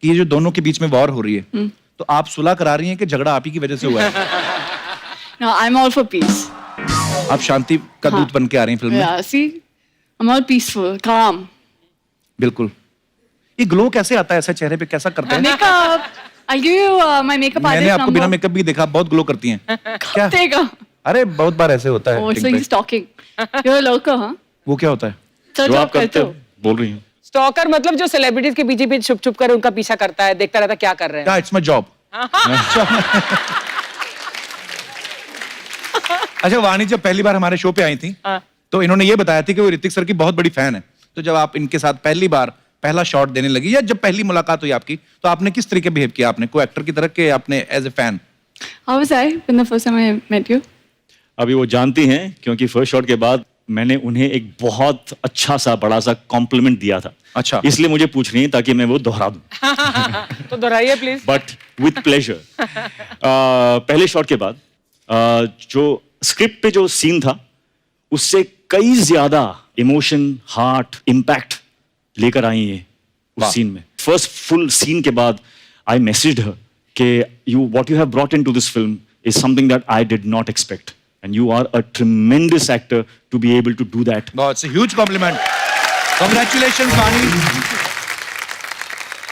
कि ये जो दोनों के बीच में वॉर हो रही है, तो आप सुलह करा रही हैं कि झगड़ा आप ही की वजह से हुआ है? No, I'm all for peace. आप शांति का दूत बन के आ रही हैं फिल्म में. Yeah, see? I'm all peaceful, calm. बिल्कुल. ये ग्लो कैसे आता है ऐसा चेहरे पे, कैसा करते हैं? Makeup. I'll give you my makeup मैंने artist आपको number. बिना मेकअप भी देखा, बहुत ग्लो करती हैं. क्या? Take a. अरे बहुत बार ऐसे होता है. Oh, so acting he's talking. You're a lurker, huh? पे. वो क्या होता है? So जो job आप करते करते हो हो. बोल रही हूँ. स्टॉकर मतलब जो सेलिब्रिटीज के पीछे पीछे छुप छुप कर उनका पीछा करता है, देखता रहता क्या कर रहे हैं. It's my job. अच्छा, वाणी जब पहली बार हमारे शो पे आई थी, तो इन्होंने ये बताया थी कि वो ऋतिक सर की बहुत बड़ी फैन है. तो जब आप इनके साथ पहली बार पहला शॉट देने लगी, या जब पहली मुलाकात हुई आपकी, तो आपने किस तरीके बिहेव किया? आपने को एक्टर की तरह के आपने as a fan? How was I when the first time I met you? अभी वो जानती हैं क्योंकि फर्स्ट शॉट के बाद मैंने उन्हें एक बहुत अच्छा सा बड़ा सा कॉम्प्लीमेंट दिया था. अच्छा. इसलिए मुझे पूछ रही है ताकि मैं वो दोहरा दूं. तो दोहराइए प्लीज. But with pleasure. पहले शॉट के बाद जो स्क्रिप्ट पे जो सीन था, उससे कई ज्यादा इमोशन, हार्ट, इम्पैक्ट लेकर आई है उस सीन में. फर्स्ट फुल सीन के बाद आई मैसेज्ड हर कि what you have brought into this film is something that I did not expect, and you are a tremendous actor to be able to do that. It's a huge compliment. Congratulations, वाणी.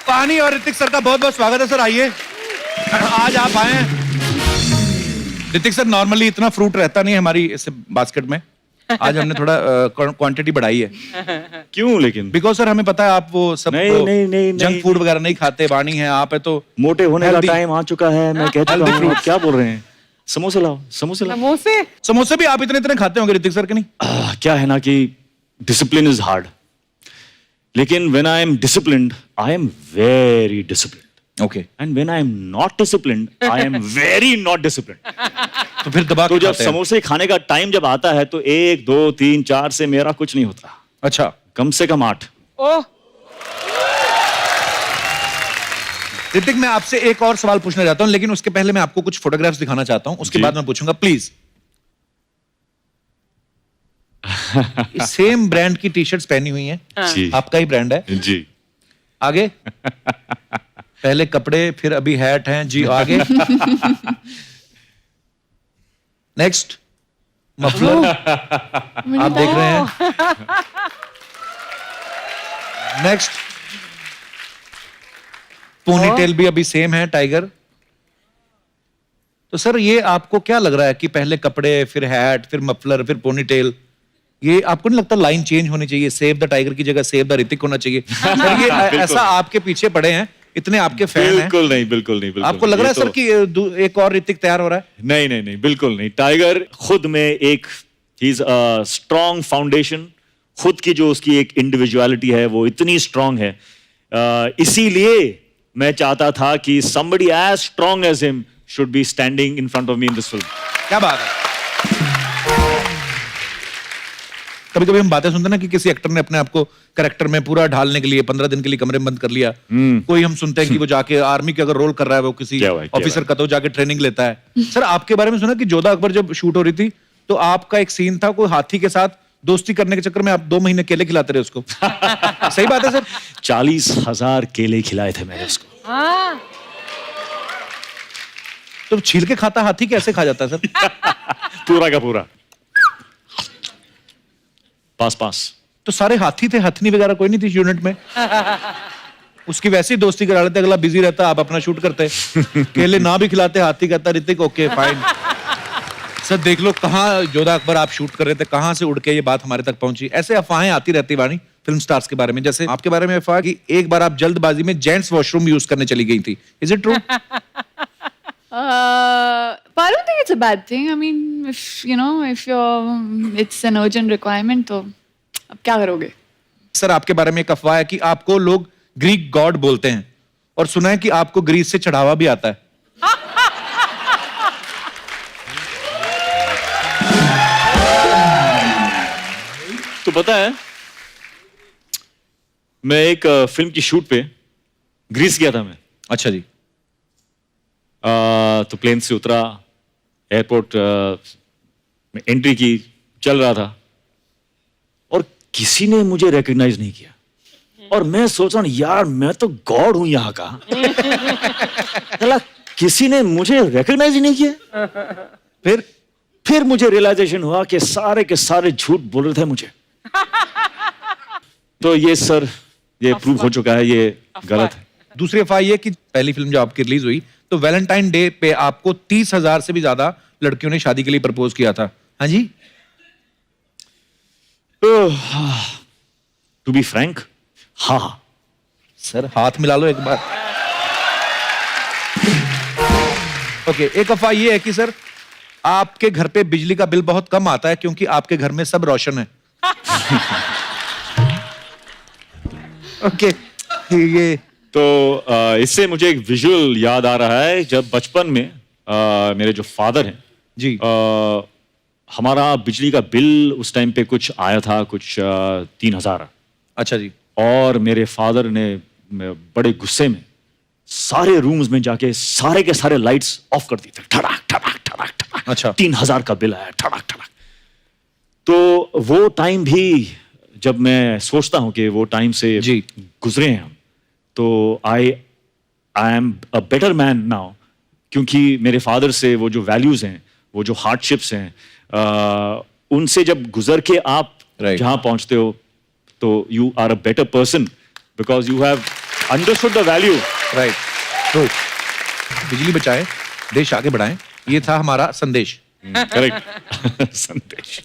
वाणी और Hrithik sir का बहुत बहुत स्वागत है sir. आइए, आज आप आए हैं. ऋतिक सर, नॉर्मली इतना फ्रूट रहता नहीं है हमारी इस बास्केट में. आज हमने थोड़ा क्वांटिटी बढ़ाई है. क्यों लेकिन? बिकॉज सर हमें पता है आप वो सब नहीं, जंक फूड वगैरह नहीं खाते. वाणी है, आप है, तो मोटे होने का Healthy. टाइम आ चुका है. मैं कहता Healthy हूँ, fruits. क्या बोल रहे हैं? समोसे लाओ, समोसे लाओ. समोसे. समोसे भी आप इतने इतने खाते होंगे ऋतिक सर के? नहीं, क्या है ना कि डिसिप्लिन इज हार्ड, लेकिन when I am disciplined I am very disciplined. Okay. And when I am not disciplined I am very not disciplined. तो फिर दबा तो के जब खाते हैं. समोसे खाने का टाइम जब आता है तो 1, 2, 3, 4 से मेरा कुछ नहीं होता. अच्छा. कम से कम 8. ओह. ऋतिक, मैं आपसे एक और सवाल पूछना चाहता हूं, लेकिन उसके पहले मैं आपको कुछ फोटोग्राफ्स दिखाना चाहता हूं. उसके जी. बाद मैं पूछूंगा. प्लीज. सेम ब्रांड की टी शर्ट्स पहनी हुई हैं. जी. आपका ही ब्रांड है. जी. आगे. पहले कपड़े, फिर अभी हैट हैं जी. आगे. नेक्स्ट मफलर आप देख रहे हैं. नेक्स्ट पोनीटेल भी अभी सेम है, टाइगर. तो सर ये आपको क्या लग रहा है कि पहले कपड़े, फिर हैट, फिर मफलर, फिर पोनीटेल, ये आपको नहीं लगता लाइन चेंज होनी चाहिए? सेव द टाइगर की जगह सेव द ऋतिक होना चाहिए. सर ये ऐसा आपके पीछे पड़े हैं, इतने आपके फैन हैं. बिल्कुल नहीं, बिल्कुल नहीं, बिल्कुल. आपको लग रहा है सर कि एक और ऋतिक तैयार हो रहा है? नहीं नहीं नहीं, बिल्कुल नहीं. टाइगर खुद में एक he is a strong foundation. खुद की जो उसकी एक इंडिविजुअलिटी है वो इतनी स्ट्रॉन्ग है. इसीलिए मैं चाहता था कि somebody as strong as him should be standing in front of me in this film. क्या बात है। कभी कभी हम बातें सुनते हैं ना कि किसी एक्टर ने अपने आप को कैरेक्टर में पूरा ढालने के लिए 15 दिन के लिए कमरे में बंद कर लिया। कोई हम सुनते हैं कि वो जाके आर्मी के अगर रोल कर रहा है वो किसी ऑफिसर का तो जाके ट्रेनिंग लेता है। सर आपके बारे में सुना कि जोधा अकबर जब शूट हो रही थी तो आपका एक सीन था, कोई हाथी के साथ दोस्ती करने के चक्कर में आप 2 महीने केले खिलाते रहे उसको। सही बात है सर? 40,000 केले खिलाए थे मैंने उसको। तो छील के खाता हाथी कैसे खा जाता है सर? पूरा का पूरा। पास। तो सारे हाथी थे, हथनी वगैरह कोई नहीं थी यूनिट में? उसकी वैसे ही दोस्ती करा लेते, अगला बिजी रहता, आप अपना शूट करते। केले ना भी खिलाते, हाथी कहता ऋतिक ओके फाइन। सर देख लो कहाँ जोधा अकबर आप शूट कर रहे थे, कहाँ से उड़ के ये बात हमारे तक पहुंची। ऐसे अफवाहें आती रहती वाणी फिल्म स्टार्स के बारे में, जैसे आपके बारे में अफवाह कि एक बार आप जल्दबाजी में जेंट्स वॉशरूम यूज करने चली गई थी। Is it true? But I don't think it's a bad thing. I mean, if it's an urgent requirement, तो अब क्या करोगे? सर आपके बारे में एक अफवाह है कि आपको लोग ग्रीक गॉड बोलते हैं और सुना है कि आपको ग्रीस से चढ़ावा भी आता है। तो पता है मैं एक फिल्म की शूट पे ग्रीस गया था मैं। अच्छा जी। तो प्लेन से उतरा, एयरपोर्ट में एंट्री की, चल रहा था और किसी ने मुझे रिकॉग्नाइज नहीं किया और मैं सोच रहा हूं यार मैं तो गॉड हूं यहाँ का। किसी ने मुझे रिकॉग्नाइज ही नहीं किया। फिर मुझे रियलाइजेशन हुआ कि सारे के सारे झूठ बोल रहे थे मुझे। तो ये सर ये प्रूव हो चुका है ये गलत है। दूसरी अफवाह ये कि पहली फिल्म जब आपकी रिलीज हुई तो वैलेंटाइन डे पे आपको 30,000 से भी ज्यादा लड़कियों ने शादी के लिए प्रपोज किया था। हाँ जी। टू बी फ्रैंक, हाँ। सर हाथ मिला लो एक बार। ओके, एक अफवाह ये है कि सर आपके घर पे बिजली का बिल बहुत कम आता है क्योंकि आपके घर में सब रोशन है। ओके, ये तो इससे मुझे एक विजुअल याद आ रहा है। जब बचपन में मेरे जो फादर हैं जी, हमारा बिजली का बिल उस टाइम पे कुछ आया था, कुछ 3,000। अच्छा जी। और मेरे फादर ने बड़े गुस्से में सारे रूम्स में जाके सारे के सारे लाइट्स ऑफ कर दी थे। ठड़ाक ठड़ाक ठड़ाक ठड़ाक। अच्छा। 3,000 का बिल आया, ठड़ाक ठड़ाक। तो वो टाइम भी जब मैं सोचता हूं कि वो टाइम से जी गुजरे हैं हम, तो I am a better man now, क्योंकि मेरे फादर से वो जो वैल्यूज हैं, वो जो हार्डशिप्स हैं, उनसे जब गुजर के आप जहां पहुंचते हो तो you are a better person because you have understood the value. Right. तो बिजली बचाएं, देश आगे बढ़ाएं, ये था हमारा संदेश। करेक्ट। संदेश।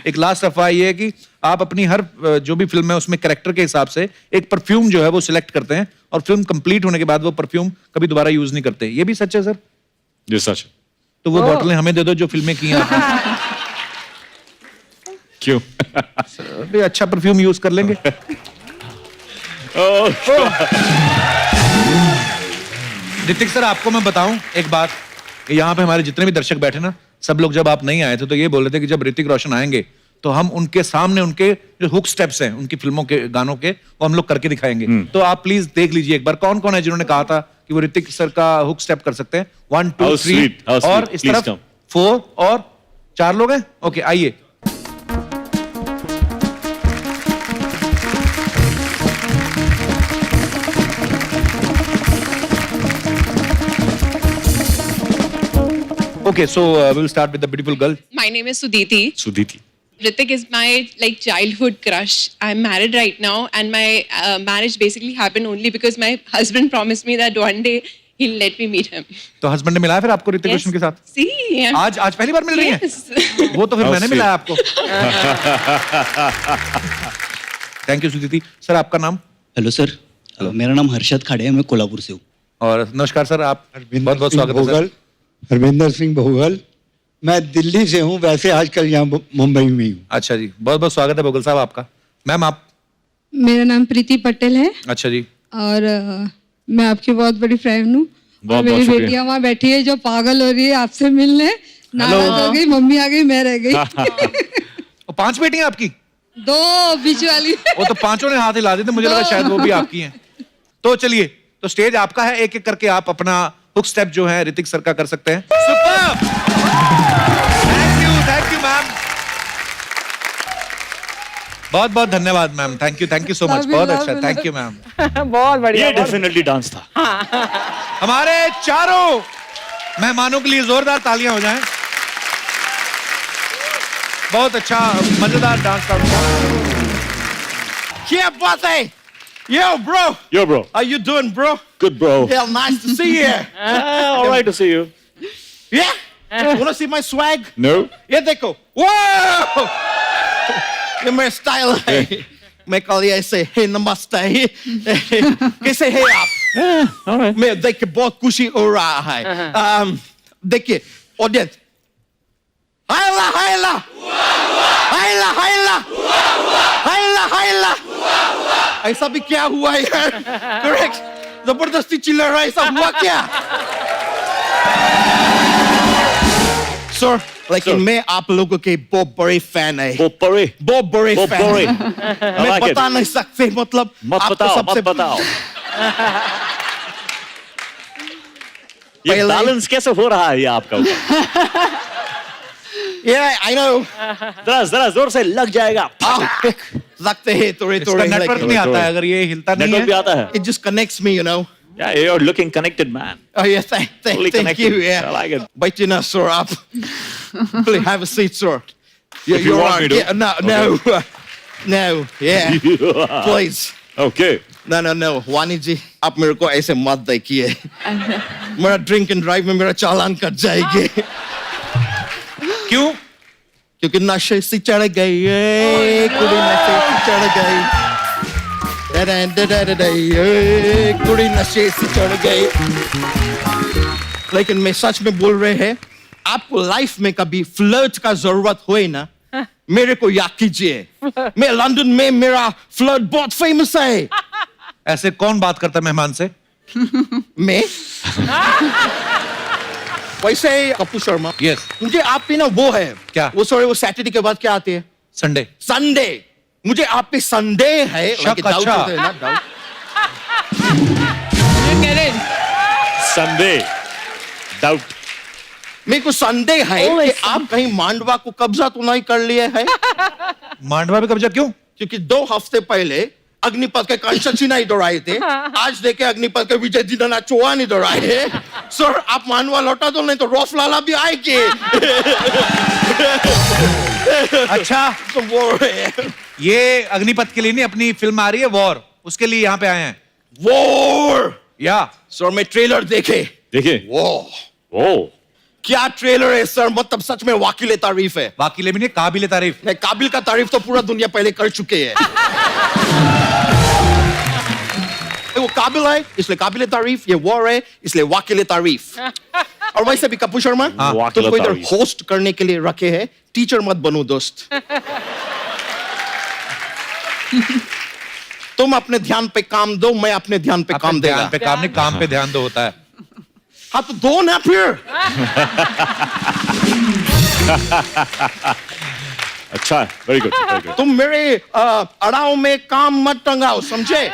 एक लास्ट अफवाह ये है कि आप अपनी हर जो भी फिल्म है उसमें कैरेक्टर के हिसाब से एक परफ्यूम जो है वो सिलेक्ट करते हैं और फिल्म कंप्लीट होने के बाद वो परफ्यूम कभी दोबारा यूज नहीं करते। ये भी सच है सर? ये सच है। तो वो बॉटलें हमें दे दो जो फिल्में की हैं आपने। क्यों? सर अच्छा परफ्यूम यूज कर लेंगे। ऋतिक सर आपको मैं बताऊं एक बात, यहाँ पे हमारे जितने भी दर्शक बैठे ना, सब लोग जब आप नहीं आए थे तो ये बोल रहे थे कि जब ऋतिक रोशन आएंगे तो हम उनके सामने उनके जो हुक स्टेप्स हैं उनकी फिल्मों के गानों के वो हम लोग करके दिखाएंगे। तो आप प्लीज देख लीजिए एक बार कौन कौन है जिन्होंने कहा था कि वो ऋतिक सर का हुक स्टेप कर सकते हैं। 1 2 3 और इस तरफ 4 और 4 लोग हैं। ओके आइए। Okay, so we'll start with the beautiful girl. My name is Sudhiti. Sudhiti. Ritik is my childhood crush. I'm married right now, and my marriage basically happened only because my husband promised me that one day he'll let me meet him. तो husband ने मिलाया फिर आपको ऋतिक रोशन के साथ? See, I'm... आज पहली बार मिल रही हैं? वो तो फिर मैंने मिलाया आपको। Thank you सुदीति। सर आपका नाम? हेलो सर, मेरा नाम हर्षद खाड़े है, मैं कोल्हापुर से हूँ। और नमस्कार सर, आप बहुत बहुत स्वागत है सर। हरविंदर सिंह भोगल, मैं दिल्ली से हूँ, वैसे आजकल यहाँ मुंबई में हूँ। अच्छा जी, बहुत बहुत स्वागत है भोगल साहब आपका। मैम आप? मेरा नाम प्रीति पटेल है। अच्छा जी। और मैं आपकी बहुत बड़ी फैन हूँ। बहुत मेरी शुक्रिया। बेटियां वहाँ बैठी है जो पागल हो रही है आपसे मिलने, नाराज हो गई, मम्मी आ गई, मैं रह गई। और 5 बेटियां आपकी? 2 बीच वाली। वो तो 5 ने हाथ हिला दिए थे, मुझे लगा शायद वो भी आपकी हैं। तो चलिए, तो स्टेज आपका है, एक एक करके आप अपना हुक स्टेप जो है ऋतिक सर का कर सकते हैं। सुपर! Thank you ma'am. बहुत बहुत धन्यवाद ma'am, thank you so much, बहुत अच्छा, थैंक यू मैम। बहुत बढ़िया। ये डेफिनेटली डांस था। हमारे चारों मेहमानों के लिए जोरदार तालियां हो जाएं। बहुत अच्छा मजेदार डांस था। क्या बात है? Yo, bro. Yo, bro. How you doing, bro? Good, bro. Hell, nice to see you. All right to see you. Yeah? Wanna see my swag? No. ये देखो. Wow! ये मेरा स्टाइल है। मैं कल ऐसे हे नमस्ते कैसे है आप? मैं देख के बहुत खुशी हो रहा है। देखिए ऑडियंस, हायला हायला हायला हायला हायला हायला, ऐसा भी क्या हुआ यार? करेक्ट, जबरदस्ती चिल्ला रहा है, ऐसा हुआ क्या? सर, लेकिन मैं आप लोगों के बहुत बड़े फैन है। बहुत बड़े फैन। मैं बता नहीं सकते, मतलब मत बताओ। ये बैलेंस कैसे हो रहा है ये आपका? Yeah, I know. जरा जोर से लग जाएगा। लगते हैं थोड़े थोड़े। नेटवर्क नहीं आता है, अगर ये हिलता नहीं नेटवर्क भी आता है। It just connects me, you know. Yeah, you're looking connected, man. Oh yeah, thank you. Connected. Yeah, I like it. But you know, sir, up. Please have a seat, sir. If you want me to. Yeah, no. Yeah. Please. Okay. No. वानी जी, आप मेरे को ऐसे मत देखिए। मेरा drink and drive में मेरा चालान कट जाएगी। क्यों? क्योंकि नशे से चढ़ गई, कुड़ी नशे से चढ़ गई, कुड़ी नशे से चढ़ गई। लेकिन मैं सच में बोल रहे हैं, आपको लाइफ में कभी फ्लर्ट का जरूरत होए ना, मेरे को याद कीजिए। मैं लंदन में मेरा फ्लर्ट बहुत फेमस है। ऐसे कौन बात करता है मेहमान से? मैं वैसे कपूर शर्मा। यस। मुझे आप पे ना वो है क्या? वो सॉरी, वो सैटरडे के बाद क्या आती है? संडे। मुझे आप पे संदेह है। अच्छा। संदेह, डाउट। मेरे को संदेह है कि आप कहीं मांडवा को कब्जा तो नहीं कर लिए है? मांडवा पे कब्जा क्यों? क्योंकि 2 हफ्ते पहले अग्निपथ के कंस्ट्रक्शन नहीं दौड़ाए थे। आज देखे अग्निपथ के विजय दिना चौहान नहीं दौड़ाए। सर, आप मानवा लौटा दो, नहीं तो रोफ लाला भी आएंगे। अच्छा, तो वो ये अग्निपथ के लिए नहीं, अपनी फिल्म आ रही है वॉर, उसके लिए यहाँ पे आए हैं। वॉर? या सर, मैं ट्रेलर देखे। वो क्या ट्रेलर है सर, मतलब सच में वाकिले तारीफ है। वाकिले भी नहीं, काबिले तारीफ। नहीं, काबिल का तारीफ तो पूरा दुनिया पहले कर चुके हैं। वो काबिल है इसलिए काबिले तारीफ, ये वॉर है इसलिए वाकिले तारीफ। और वैसे भी कपूर शर्मा, तुमको इधर होस्ट करने के लिए रखे हैं, टीचर मत बनो दोस्त। तुम अपने ध्यान पे काम दो, मैं अपने ध्यान पे काम देगा। ध्यान पे काम नहीं, काम पे ध्यान दो होता है। हाँ तो दो ना फिर। अच्छा, वेरी गुड। तुम मेरे अड़ाव में काम मत टंगाओ, समझे?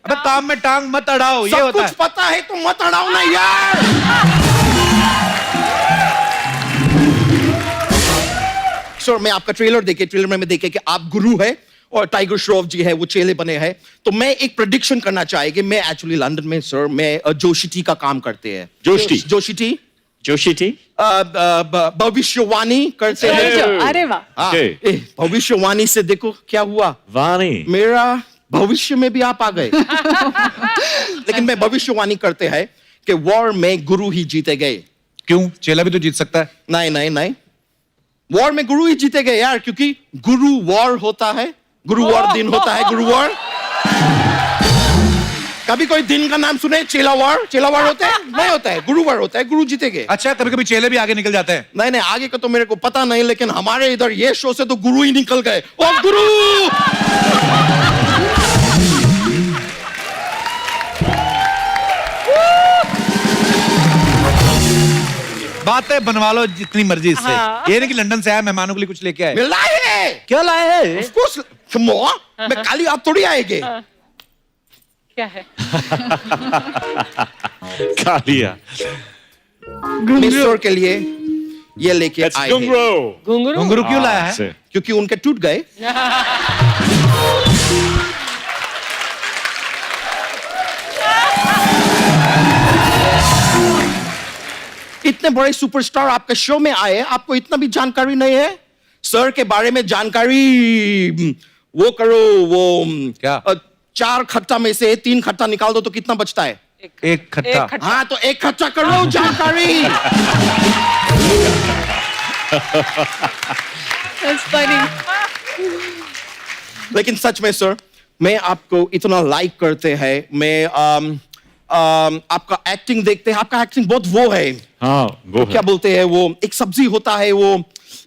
अबे काम में टांग मत अड़ाओ, ये होता है। कुछ पता है तो मत अड़ाओ ना यार। सर, मैं आपका ट्रेलर देखे, ट्रेलर में देखे कि आप गुरु है और टाइगर श्रॉफ जी है वो चेले बने हैं। तो मैं एक प्रेडिक्शन करना चाहेंगे। मैं एक्चुअली लंदन में सर, मैं जोशी टी का काम करते हैं। जोशी टी भविष्यवाणी करते हैं। अरे वाह। भविष्यवाणी से देखो क्या हुआ, वाणी मेरा भविष्य में भी आप आ गए। लेकिन मैं भविष्यवाणी करते हैं कि वॉर में गुरु ही जीते गए। क्यों? चेला भी तो जीत सकता है। नहीं, वॉर में गुरु ही जीते गए यार, क्योंकि गुरु वॉर होता है, गुरु वॉर दिन होता है, गुरु वॉर। कभी कोई दिन का नाम सुने? चेला वॉर होता है? नहीं होता है, गुरु वॉर होता है, गुरु जीते गए। अच्छा, कभी कभी चेले भी आगे निकल जाते हैं। नहीं, आगे का तो मेरे को पता नहीं, लेकिन हमारे इधर ये शो से तो गुरु ही निकल गए। ओ गुरु! बातें बनवा लो जितनी मर्जी इससे। ये नहीं कि लंदन से आया मेहमानों के लिए कुछ लेके आए। मैं लाए हैं। क्या लाए हैं? Of course, come on. मैं काली आप थोड़ी आएंगे। क्या है? कालिया। मिस्टर के लिए ये लेके आए हैं। घुंघरू? घुंघरू क्यों लाया है? क्योंकि उनके टूट गए। इतने बड़े सुपरस्टार आपके शो में आए, आपको इतना भी जानकारी नहीं है? सर के बारे में जानकारी वो करो, वो क्या? 4 खट्टा में से 3 खट्टा निकाल दो तो कितना बचता है? एक खट्टा। हाँ तो 1 खट्टा कर लो जानकारी। That's funny. लेकिन सच में सर, मैं आपको इतना लाइक करते हैं, मैं आपका एक्टिंग देखते हैं, आपका एक्टिंग बहुत वो है। हाँ, वो क्या बोलते हैं वो, एक सब्जी होता है वो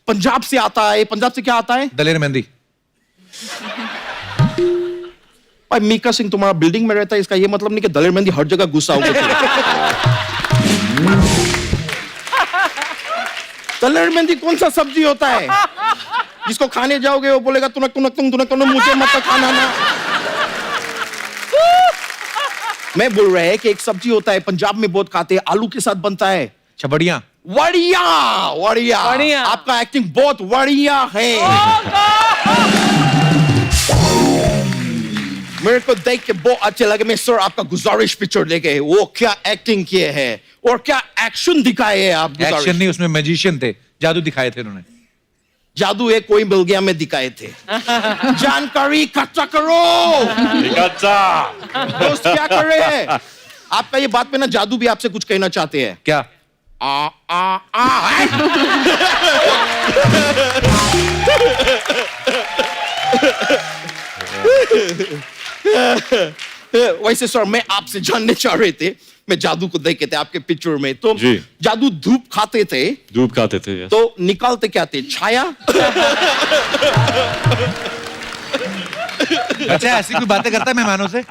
पंजाब से आता है। पंजाब से क्या आता है? दलेर मेहंदी। भाई मीका सिंह तुम्हारा बिल्डिंग में रहता है, इसका ये मतलब नहीं कि दलेर मेहंदी हर जगह घुसा होगा। दलेर मेहंदी कौन सा सब्जी होता है जिसको खाने जाओगे वो बोलेगा तुनक तुनक तुम तुनक तुनक, मुझे मत खाना ना। मैं बोल रहा है कि एक सब्जी होता है पंजाब में बहुत खाते हैं, आलू के साथ बनता है। छबड़िया। बढ़िया बढ़िया बढ़िया। आपका एक्टिंग बहुत बढ़िया है। मेरे को देख के बहुत अच्छे लगे। मैं सर आपका गुजारिश पिक्चर लेके, वो क्या एक्टिंग किए हैं और क्या एक्शन दिखाए हैं आप। एक्शन नहीं, उसमें मैजिशियन थे, जादू दिखाए थे उन्होंने। जादू एक कोई मिल गया में दिखाए थे। जानकारी इकट्ठा करो। दोस्त क्या कर रहे हैं? आपका ये बात पे ना जादू भी आपसे कुछ कहना चाहते हैं। क्या? वैसे सर मैं आपसे जानने चाह रहे थे, मैं जादू को देखे थे आपके पिक्चर में, तो जादू धूप खाते थे। धूप खाते थे, yes. तो निकालते क्या थे? छाया। अच्छा ऐसी कोई बातें करता है मेहमानों से?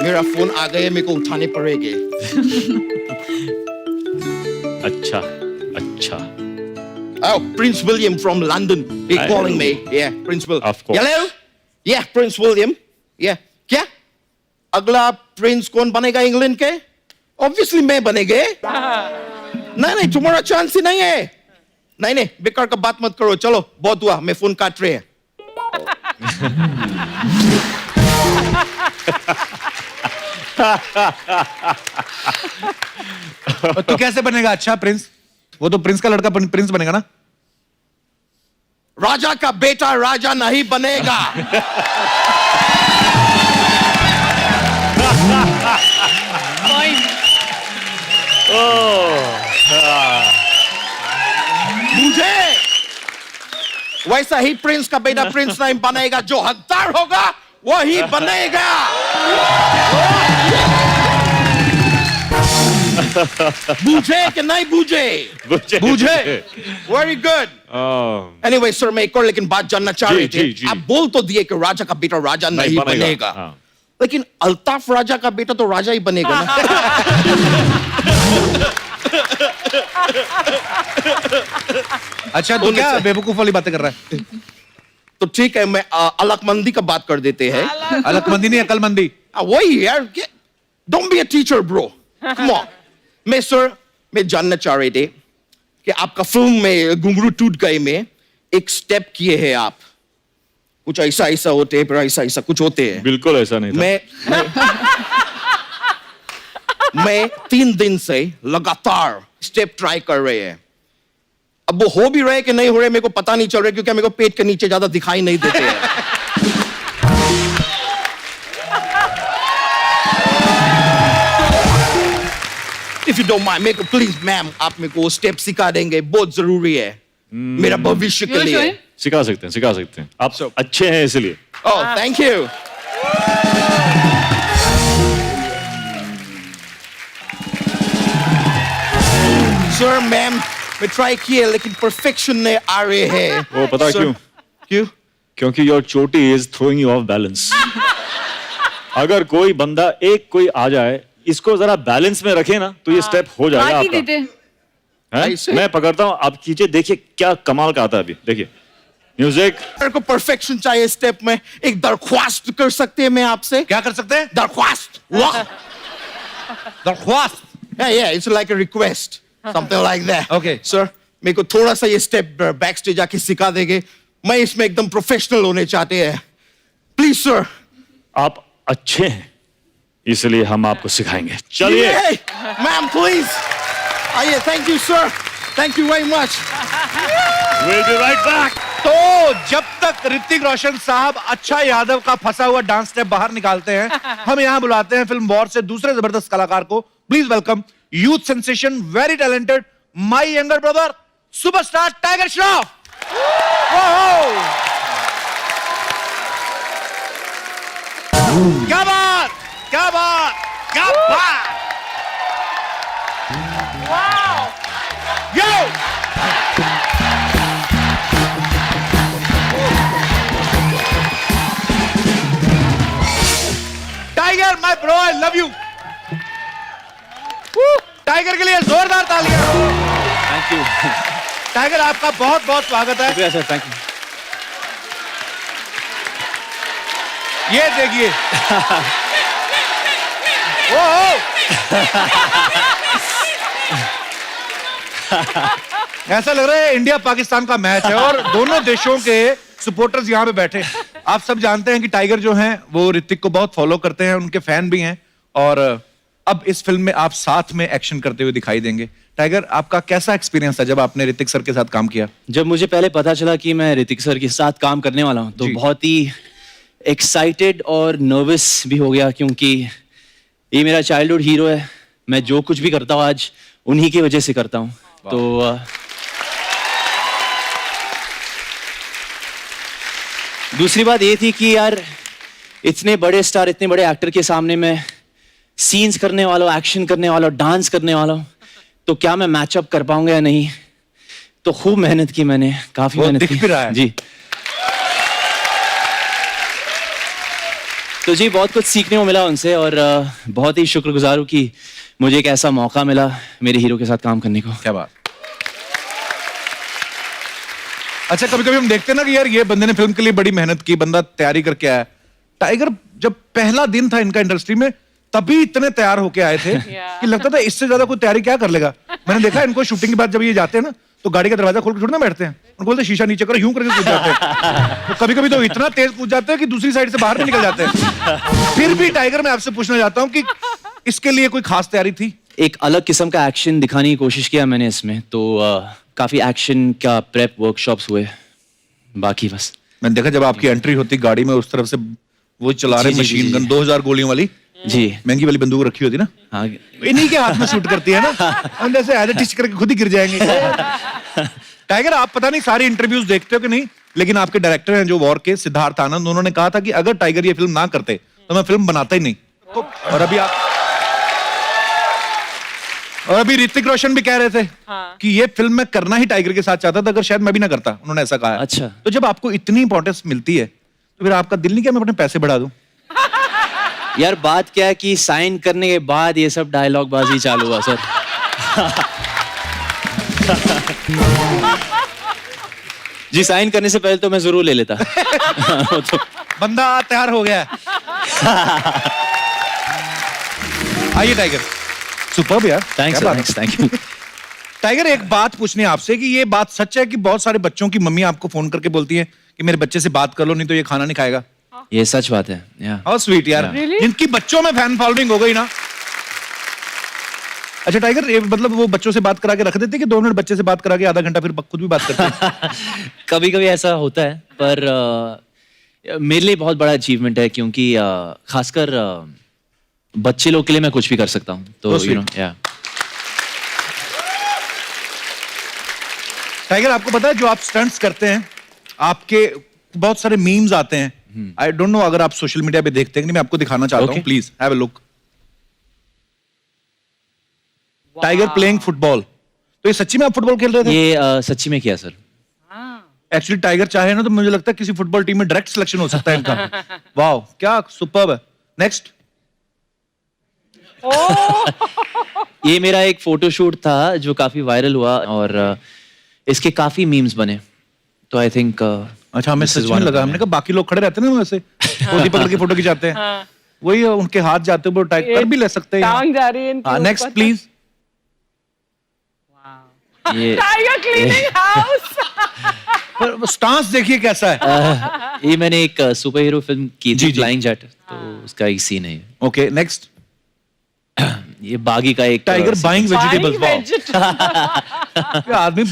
मेरा फोन आ गया, मेरे को उठाने पड़ेंगे। अच्छा अच्छा। Oh, Prince William from London. He's calling me. Yeah, Prince William. Of course. Hello? Yeah, Prince William. Yeah. क्या? अगला प्रिंस कौन बनेगा इंग्लैंड के? Obviously मैं बनेगे। नहीं तुम्हारा चांस ही नहीं है। नहीं बेकार का बात मत करो, चलो बहुत हुआ, मैं फोन काट रहे हैं। तो कैसे बनेगा अच्छा प्रिंस? वो तो प्रिंस का लड़का प्रिंस बनेगा ना। राजा का बेटा राजा नहीं बनेगा। मुझे वैसा ही प्रिंस का बेटा प्रिंस नहीं बनेगा, जो हकदार होगा वही बनेगा। बूझे कि नहीं बूझे? बूझे। Very good. एनीवे सर मैं एक और लेकिन बात जानना चाह रहे थे। आप बोल तो दिए कि राजा का बेटा राजा नहीं बनेगा, लेकिन अल्ताफ राजा का बेटा तो राजा ही बनेगा ना। अच्छा तो क्या बेवकूफ वाली बातें कर रहा है? तो ठीक है, मैं अलकमंदी का बात कर देते हैं। अलकमंदी नहीं, अकलमंदी। वही यार, don't be a teacher bro, come on. मैं जानना चाह रहे थे कि आपका फिल्म में घुंघरू टूट गए में एक स्टेप किए हैं आप, कुछ ऐसा ऐसा होते हैं, फिर ऐसा ऐसा कुछ होते हैं। बिल्कुल ऐसा नहीं था। मैं 3 दिन से लगातार स्टेप ट्राई कर रहे हैं। अब वो हो भी रहे कि नहीं हो रहे मेरे को पता नहीं चल रहा, क्योंकि मेरे को पेट के नीचे ज्यादा दिखाई नहीं देते हैं। If you don't mind, मेरे को प्लीज मैम आप मेरे को स्टेप सिखा देंगे, बहुत जरूरी है मेरा भविष्य के लिए। सिखा सकते हैं। आप अच्छे हैं इसलिए। Oh, thank you. Sir ma'am मैं ट्राई किए लेकिन परफेक्शन नहीं आ रहे हैं। वो पता क्यों? क्यों? क्योंकि योर चोटी is throwing you of balance. अगर कोई बंदा एक कोई आ जाए, इसको जरा बैलेंस में रखे ना, तो ये स्टेप हो जाएगा बाकी आपका। देते हैं? मैं पकड़ता हूँ, आप कीजिए, देखिए क्या कमाल का आता है अभी। देखिए म्यूजिक। मेरे को परफेक्शन चाहिए स्टेप में। एक दरख्वास्त कर सकते हैं मैं आपसे? क्या कर सकते हैं? दरख्वास्त। वाह। दरख्वास्त। Yeah, it's like a request, something like that. Okay. Sir, मेरे को थोड़ा सा ये स्टेप बैक स्टेज आके सिखा देंगे? मैं इसमें एकदम प्रोफेशनल होने चाहते हैं। Please sir. आप अच्छे हैं, इसलिए हम आपको सिखाएंगे। चलिए। मैम प्लीज आइए। Thank you sir, thank you very much. We'll be right back. तो जब तक ऋतिक रोशन साहब अच्छा यादव का फंसा हुआ डांस स्टेप बाहर निकालते हैं, हम यहाँ बुलाते हैं फिल्म वॉर से दूसरे जबरदस्त कलाकार को। Please welcome youth sensation, very talented, my younger brother, superstar Tiger Shroff. क्या बात, क्या बात, क्या बात। Yo Tiger, my bro, I love you. Tiger के लिए जोरदार तालियां। Thank you. टाइगर आपका बहुत बहुत स्वागत है। शुक्रिया सर, थैंक यू। ये देखिए। ओ ऐसा लग रहा है इंडिया पाकिस्तान का मैच है और दोनों देशों के सपोर्टर्स यहाँ पे बैठे। आप सब जानते हैं कि टाइगर जो हैं वो ऋतिक को बहुत फॉलो करते हैं, उनके फैन भी हैं, और अब इस फिल्म में आप साथ में एक्शन करते हुए दिखाई देंगे। टाइगर, आपका कैसा एक्सपीरियंस था जब आपने ऋतिक सर के साथ काम किया? जब मुझे पहले पता चला कि मैं ऋतिक सर के साथ काम करने वाला हूँ, तो बहुत ही एक्साइटेड और नर्वस भी हो गया, क्योंकि ये मेरा चाइल्डहुड हीरो है। मैं जो कुछ भी करता हूँ आज उन्हीं की वजह से करता हूँ। तो दूसरी बात ये थी कि यार इतने बड़े स्टार, इतने बड़े एक्टर के सामने मैं सीन्स करने वाला हूँ, एक्शन करने वाला हूँ, डांस करने वाला हूँ, तो क्या मैं मैचअप कर पाऊंगा या नहीं। तो खूब मेहनत की मैंने, काफी मेहनत की। दिख भी रहा है। जी। तो जी बहुत कुछ सीखने को मिला उनसे, और बहुत ही शुक्रगुजार हूँ कि मुझे एक ऐसा मौका मिला मेरे हीरो के साथ काम करने को। क्या बात। अच्छा, कभी कभी हम देखते हैं ना कि यार ये बंदे ने फिल्म के लिए बड़ी मेहनत की, बंदा तैयारी करके आया। टाइगर जब पहला दिन था इनका इंडस्ट्री में, तभी इतने तैयार होके आए थे कि लगता था इससे ज्यादा कोई तैयारी क्या कर लेगा। मैंने देखा इनको शूटिंग के बाद जब ये जाते हैं ना, तो गाड़ी का दरवाजा खोल के थोड़ी ना बैठते हैं, उनको बोलते शीशा नीचे करो, यूं करके कूद जाते हैं। तो कभी कभी तो इतना तेज कूद जाते हैं कि दूसरी साइड से बाहर भी निकल जाते हैं। फिर भी टाइगर, मैं आपसे पूछना चाहता हूँ कि इसके लिए कोई खास तैयारी थी? एक अलग किस्म का एक्शन दिखाने की कोशिश किया मैंने इसमें, तो काफी एक्शन का प्रेप वर्कशॉप्स हुए, बाकी बस। मैंने देखा जब आपकी एंट्री होती गाड़ी में, उस तरफ से वो चला रहे मशीन गन 2000 गोलियों वाली, जी महंगी वाली बंदूक रखी होती ना, हाँ, इन्हीं के हाथ में शूट करती है ना, हम जैसे ऐसे टिच करके खुद ही गिर जाएंगे। टाइगर, आप पता नहीं सारे इंटरव्यूज देखते हो कि नहीं, लेकिन आपके डायरेक्टर हैं जो वॉर के, सिद्धार्थ आनंद, उन्होंने कहा था कि अगर टाइगर ये फिल्म ना करते तो मैं फिल्म बनाता ही नहीं। और अभी ऋतिक रोशन भी कह रहे थे कि ये फिल्म मैं करना ही टाइगर के साथ चाहता था, अगर शायद मैं भी ना करता, उन्होंने ऐसा कहा है। अच्छा, तो जब आपको इतनी इंपॉर्टेंस मिलती है तो फिर आपका दिल नहीं क्या मैं अपने पैसे बढ़ा दूं? यार बात क्या है कि साइन करने के बाद ये सब डायलॉग बाजी चालू हुआ सर। जी साइन करने से पहले तो मैं जरूर ले लेता। तो बंदा तैयार हो गया। आइए टाइगर, सुपर्ब यार। Thanks, thank you. टाइगर, एक बात पूछनी है आपसे कि ये बात सच है कि बहुत सारे बच्चों की मम्मी आपको फोन करके बोलती है कि मेरे बच्चे से बात कर लो, नहीं तो ये खाना नहीं खाएगा? ये सच बात है। हाउ स्वीट यार। जिनकी बच्चों में फैन फॉलोइंग हो गई ना। अच्छा टाइगर, ये मतलब वो बच्चों से बात करा के रख देते कि 2 मिनट बच्चे से बात करा के आधा घंटा फिर खुद भी बात करते हैं? कभी कभी ऐसा होता है, पर मेरे लिए बहुत बड़ा अचीवमेंट है, क्योंकि खासकर बच्चे लोग के लिए मैं कुछ भी कर सकता हूँ। तो यू नो, या टाइगर, आपको पता है जो आप स्टंट्स करते हैं, आपके बहुत सारे मीम्स आते हैं। आई डोंट नो अगर आप सोशल मीडिया पे देखते हैं कि नहीं, मैं आपको दिखाना चाहता हूँ, please have a look. Tiger playing football. तो ये सच्ची में आप फुटबॉल खेल रहे थे? ये सच्ची में किया सर। एक्चुअली टाइगर चाहे ना तो मुझे लगता है किसी फुटबॉल टीम में डायरेक्ट सिलेक्शन हो सकता है इनका। वाह, क्या सुपर्ब है। नेक्स्ट। ये मेरा एक फोटोशूट था जो काफी वायरल हुआ और इसके काफी मीम्स बने, तो आई थिंक अच्छा, हमें सच में लगा, हमने कहा बाकी लोग खड़े रहते हैं ना वैसे, गोदी पकड़ के फोटो खिंचाते हैं, वही उनके हाथ जाते हुए टाइप कर भी ले सकते हैं। टांग जा रही है इनके ऊपर। Next please. ये टाइगर क्लीनिंग हाउस। पर स्टांस देखिए कैसा है। ये मैंने एक सुपर हीरो फिल्म की जी, थी, जी। फ्लाइंग जेट, तो उसका एक सीन है ये। Okay next. ये बागी का एक टाइगर बाइंग वेजिटेबल्स। vegetable। क्या आदमी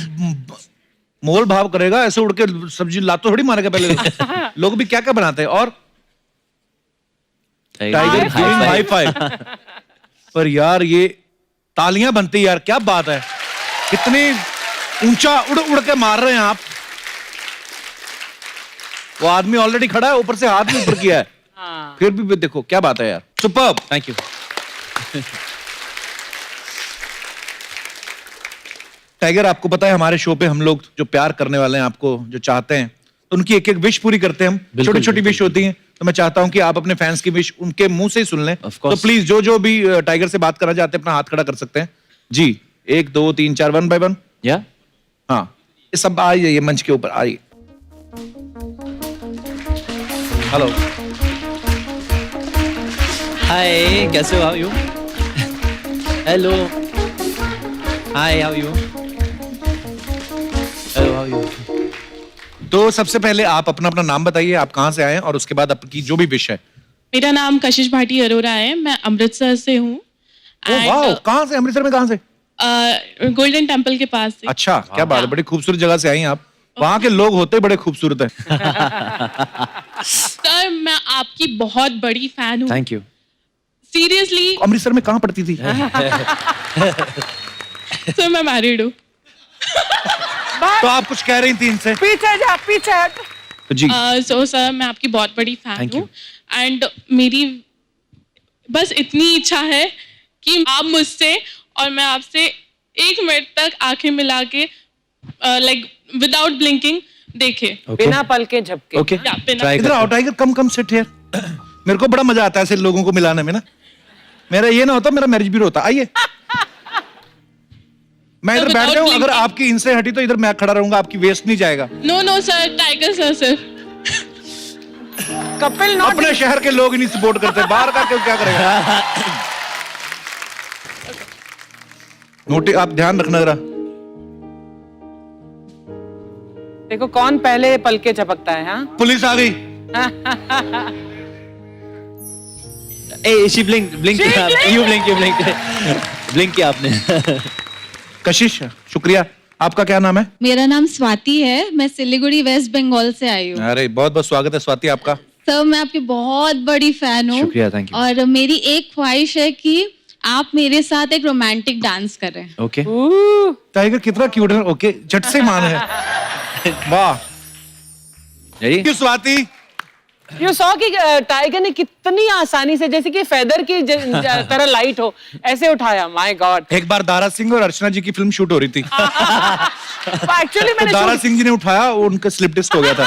मोल भाव करेगा, ऐसे उड़ के सब्जी लातो थोड़ी मारेगा पहले। लोग भी क्या क्या बनाते हैं। और टाइगर गिविंग हाई फाइव। पर यार ये तालियां बनती यार, क्या बात है, कितनी ऊंचा उड़ उड़ के मार रहे हैं आप। वो आदमी ऑलरेडी खड़ा है, ऊपर से हाथ भी ऊपर किया है, फिर भी देखो क्या बात है यार, सुपर्ब। Thank you. टाइगर, आपको पता है हमारे शो पे हम लोग जो प्यार करने वाले हैं, आपको जो चाहते हैं, तो उनकी एक एक विश पूरी करते हैं हम। छोटी छोटी विश होती हैं, तो मैं चाहता हूं कि आप अपने फैंस की विश उनके मुंह से ही सुन लें। तो प्लीज जो जो भी टाइगर से बात करना चाहते हैं अपना हाथ खड़ा कर सकते हैं जी। 1 2 3 4 1 बाय 1। या हाँ, ये सब आइए, ये मंच के ऊपर आइए। हेलो, हाय, कैसे हो? How you? Hello, hi, how you? Hello, how you? तो सबसे पहले आप अपना अपना नाम बताइए, आप कहाँ से आए हैं, और उसके बाद आपकी जो भी विश है। मेरा नाम कशिश भाटी अरोरा है, मैं अमृतसर से हूँ। वाह, कहाँ से? अमृतसर में कहाँ से? गोल्डन टेम्पल के पास से। अच्छा, क्या बात है, बड़ी खूबसूरत जगह से आई हैं आप। वहाँ के लोग होते बड़े खूबसूरत हैं। सर, मैं आपकी बहुत बड़ी फैन हूँ। Thank you. सीरियसली। अमृतसर में कहाँ पढ़ती थी? सर, मैं मैरिड हूँ। तो आप कुछ कह रही थी इनसे? पीछे जा, पीछे हट। जी। सो सर, मैं आपकी बहुत बड़ी फैन हूँ एंड मेरी बस इतनी इच्छा है कि आप मुझसे और मैं आपसे 1 मिनट तक आंखें मिला के लाइक विदाउट ब्लिंकिंग देखे। बिना पलके झपके। ओके, इधर आओ टाइगर, कम सिट हियर। मेरे को बड़ा मजा आता है ऐसे लोगों को मिलाने में ना। मेरा ये ना होता, मेरा मैरिज भी होता। आइए, मैं इधर बैठ जाऊं, अगर आपकी इनसे हटी तो इधर मैं खड़ा रहूंगा, आपकी वेस्ट नहीं जाएगा। No sir, Tiger sir Kapil not. अपने शहर के लोग ही नहीं सपोर्ट करते, बाहर का क्यों क्या करेगा। नोटिस, आप ध्यान रखना जरा। देखो कौन पहले पलके झपकता है। हाँ, पुलिस आ गई। शी ब्लिंक यू ब्लिंक किया आपने। कशिश, शुक्रिया। आपका क्या नाम है? मेरा नाम स्वाति है, मैं सिलीगुड़ी वेस्ट बंगाल से आई हूँ। अरे बहुत बहुत स्वागत है स्वाति आपका। सर, मैं आपकी बहुत बड़ी फैन हूँ। शुक्रिया, थैंक यू। और मेरी एक ख्वाहिश है कि आप मेरे साथ एक रोमांटिक डांस करें। ओके। टाइगर कितना क्यूट है। ओके, झट से मान है। वाह, रेडी? स्वाति, यू सॉ कि टाइगर ने कितनी आसानी से, जैसे कि फेदर की तरह लाइट हो, ऐसे उठाया। My God. एक बार दारा सिंह और अर्चना जी की फिल्म शूट हो रही थी। एक्चुअली मैंने दारा सिंह जी ने उठाया, वो उनका स्लिप डिस्क हो गया था।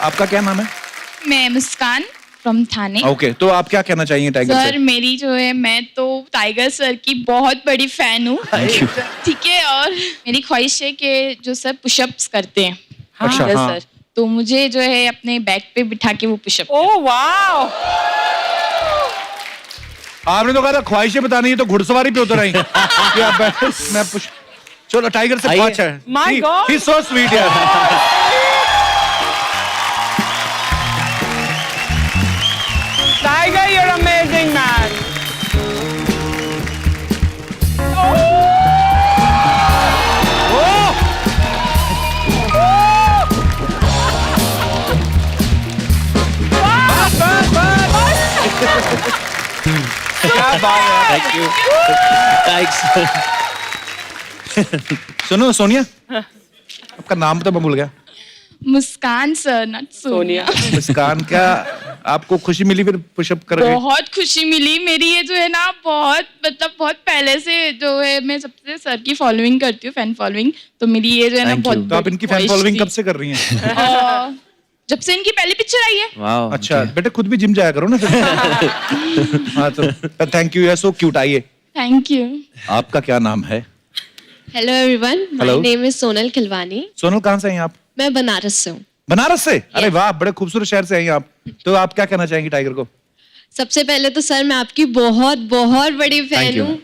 आपका क्या नाम है? मैं मुस्कान फ्रॉम थाने। ओके, तो आप क्या कहना चाहिए टाइगर सर, से? मेरी जो है, मैं तो टाइगर सर की बहुत बड़ी फैन हूँ। ठीक है, और मेरी ख्वाहिश है कि जो सर पुशअप्स करते हैं, अच्छा, टाइगर हाँ। सर, तो मुझे जो है अपने बैक पे बिठा के वो पुशअप। ओह वाओ, आपने तो कहा था ख्वाहिशें बतानी है, तो घुड़सवारी पे उतर आई। कि आप बैठे, मैं पुश। चलो टाइगर से पूछ है। My God, he is so sweet यार। Tiger, you're amazing, man. क्या बात है। Thank you. थैंक्स। सुनो सोनिया, आपका नाम तो मैं भूल गया। मुस्कान सर, नॉट सोनिया। मुस्कान, क्या आपको खुशी मिली फिर पुशअप करके? बहुत खुशी मिली। मेरी ये जो है ना बहुत मतलब बहुत पहले से जो है मैं सबसे सर की फॉलोइंग करती हूँ, फैन फॉलोइंग। तो मेरी ये जो है ना बहुत तो आप इनकी फैन फॉलोइंग कब से कर रही हैं? जब से इनकी पहली पिक्चर आई है। वाओ, अच्छा बेटे खुद भी जिम जाया करो ना फिर। हाँ तो thank you, you are so cute. आइए, थैंक यू। आपका क्या नाम है? Hello everyone, my name is Sonal Khilwani. Sonal, कहाँ से हैं आप? मैं बनारस से हूँ। बनारस से? अरे वाह, बड़े खूबसूरत शहर से हैं आप। तो आप क्या कहना चाहेंगी टाइगर को? सबसे पहले तो सर मैं आपकी बहुत बहुत बड़ी फैन हूँ,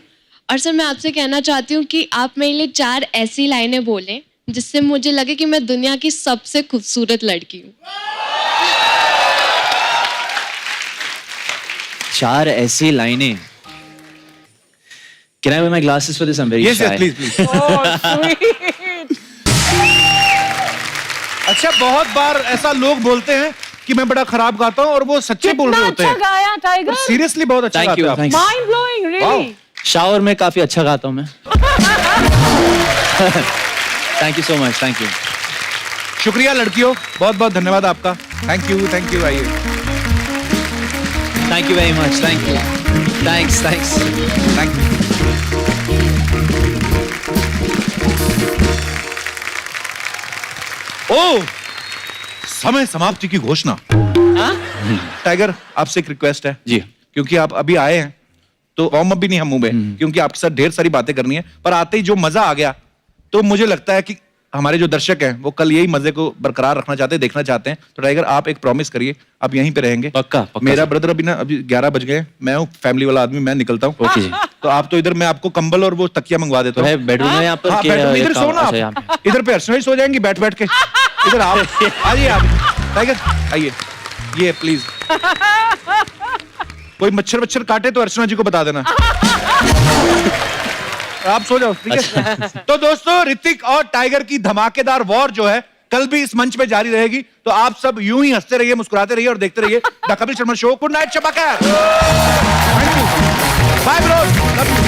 और सर मैं आपसे कहना चाहती हूँ कि आप मेरे लिए 4 ऐसी लाइनें बोलें जिससे मुझे लगे कि मैं दुनिया की सबसे खूबसूरत लड़की हूँ। 4 ऐसी लाइनें। Can I wear my glasses for this? I'm very shy. Yes, please. अच्छा, बहुत बार ऐसा लोग बोलते हैं कि मैं बड़ा खराब गाता हूँ, और वो सच्चे बोल रहे होते हैं। अच्छा गाया टाइगर। सीरियसली बहुत अच्छा गाते हैं आप। Mind blowing, really. शावर में काफी अच्छा गाता हूँ मैं। Thank you so much, thank you. शुक्रिया लड़कियों, बहुत बहुत धन्यवाद आपका। Thank you, thank you. आइए। Thank you very much, thank you. Thanks, thanks, thank you. ओ, समय समाप्ति की घोषणा। टाइगर, आपसे एक रिक्वेस्ट है जी, क्योंकि आप अभी आए हैं तो वार्म अप भी नहीं हम मुंह में, क्योंकि आपके साथ ढेर सारी बातें करनी है, पर आते ही जो मजा आ गया, तो मुझे लगता है कि हमारे जो दर्शक हैं वो कल यही मजे को बरकरार रखना चाहते हैं, देखना चाहते हैं। तो टाइगर, आप एक प्रॉमिस करिए, आप यहीं पे रहेंगे। पक्का, पक्का। मेरा ब्रदर अभी 11 बज गए, मैं हूँ फैमिली वाला आदमी, मैं निकलता हूँ। ओके जी। तो आप तो इधर, मैं आपको कंबल और वो तकिया मंगवा देता हूँ। बेडरूम है यहाँ पर? हाँ, बेडरूम इधर सो ना आप। इधर पे अर्चना सो जाएंगी बैठ बैठ के। इधर आप आइए, आप टाइगर आइए, ये प्लीज। कोई मच्छर काटे तो अर्चना जी को बता देना। आप सो जाओ, ठीक है? तो दोस्तों, ऋतिक और टाइगर की धमाकेदार वॉर जो है कल भी इस मंच पे जारी रहेगी। तो आप सब यूं ही हंसते रहिए, मुस्कुराते रहिए और देखते रहिए the Kapil Sharma show. Good night, शब्बा खैर। Thank you, bye bros, love you.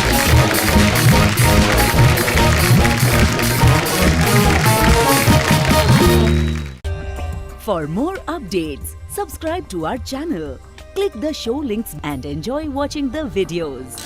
For more updates, subscribe to our channel, click the show links and enjoy watching the videos.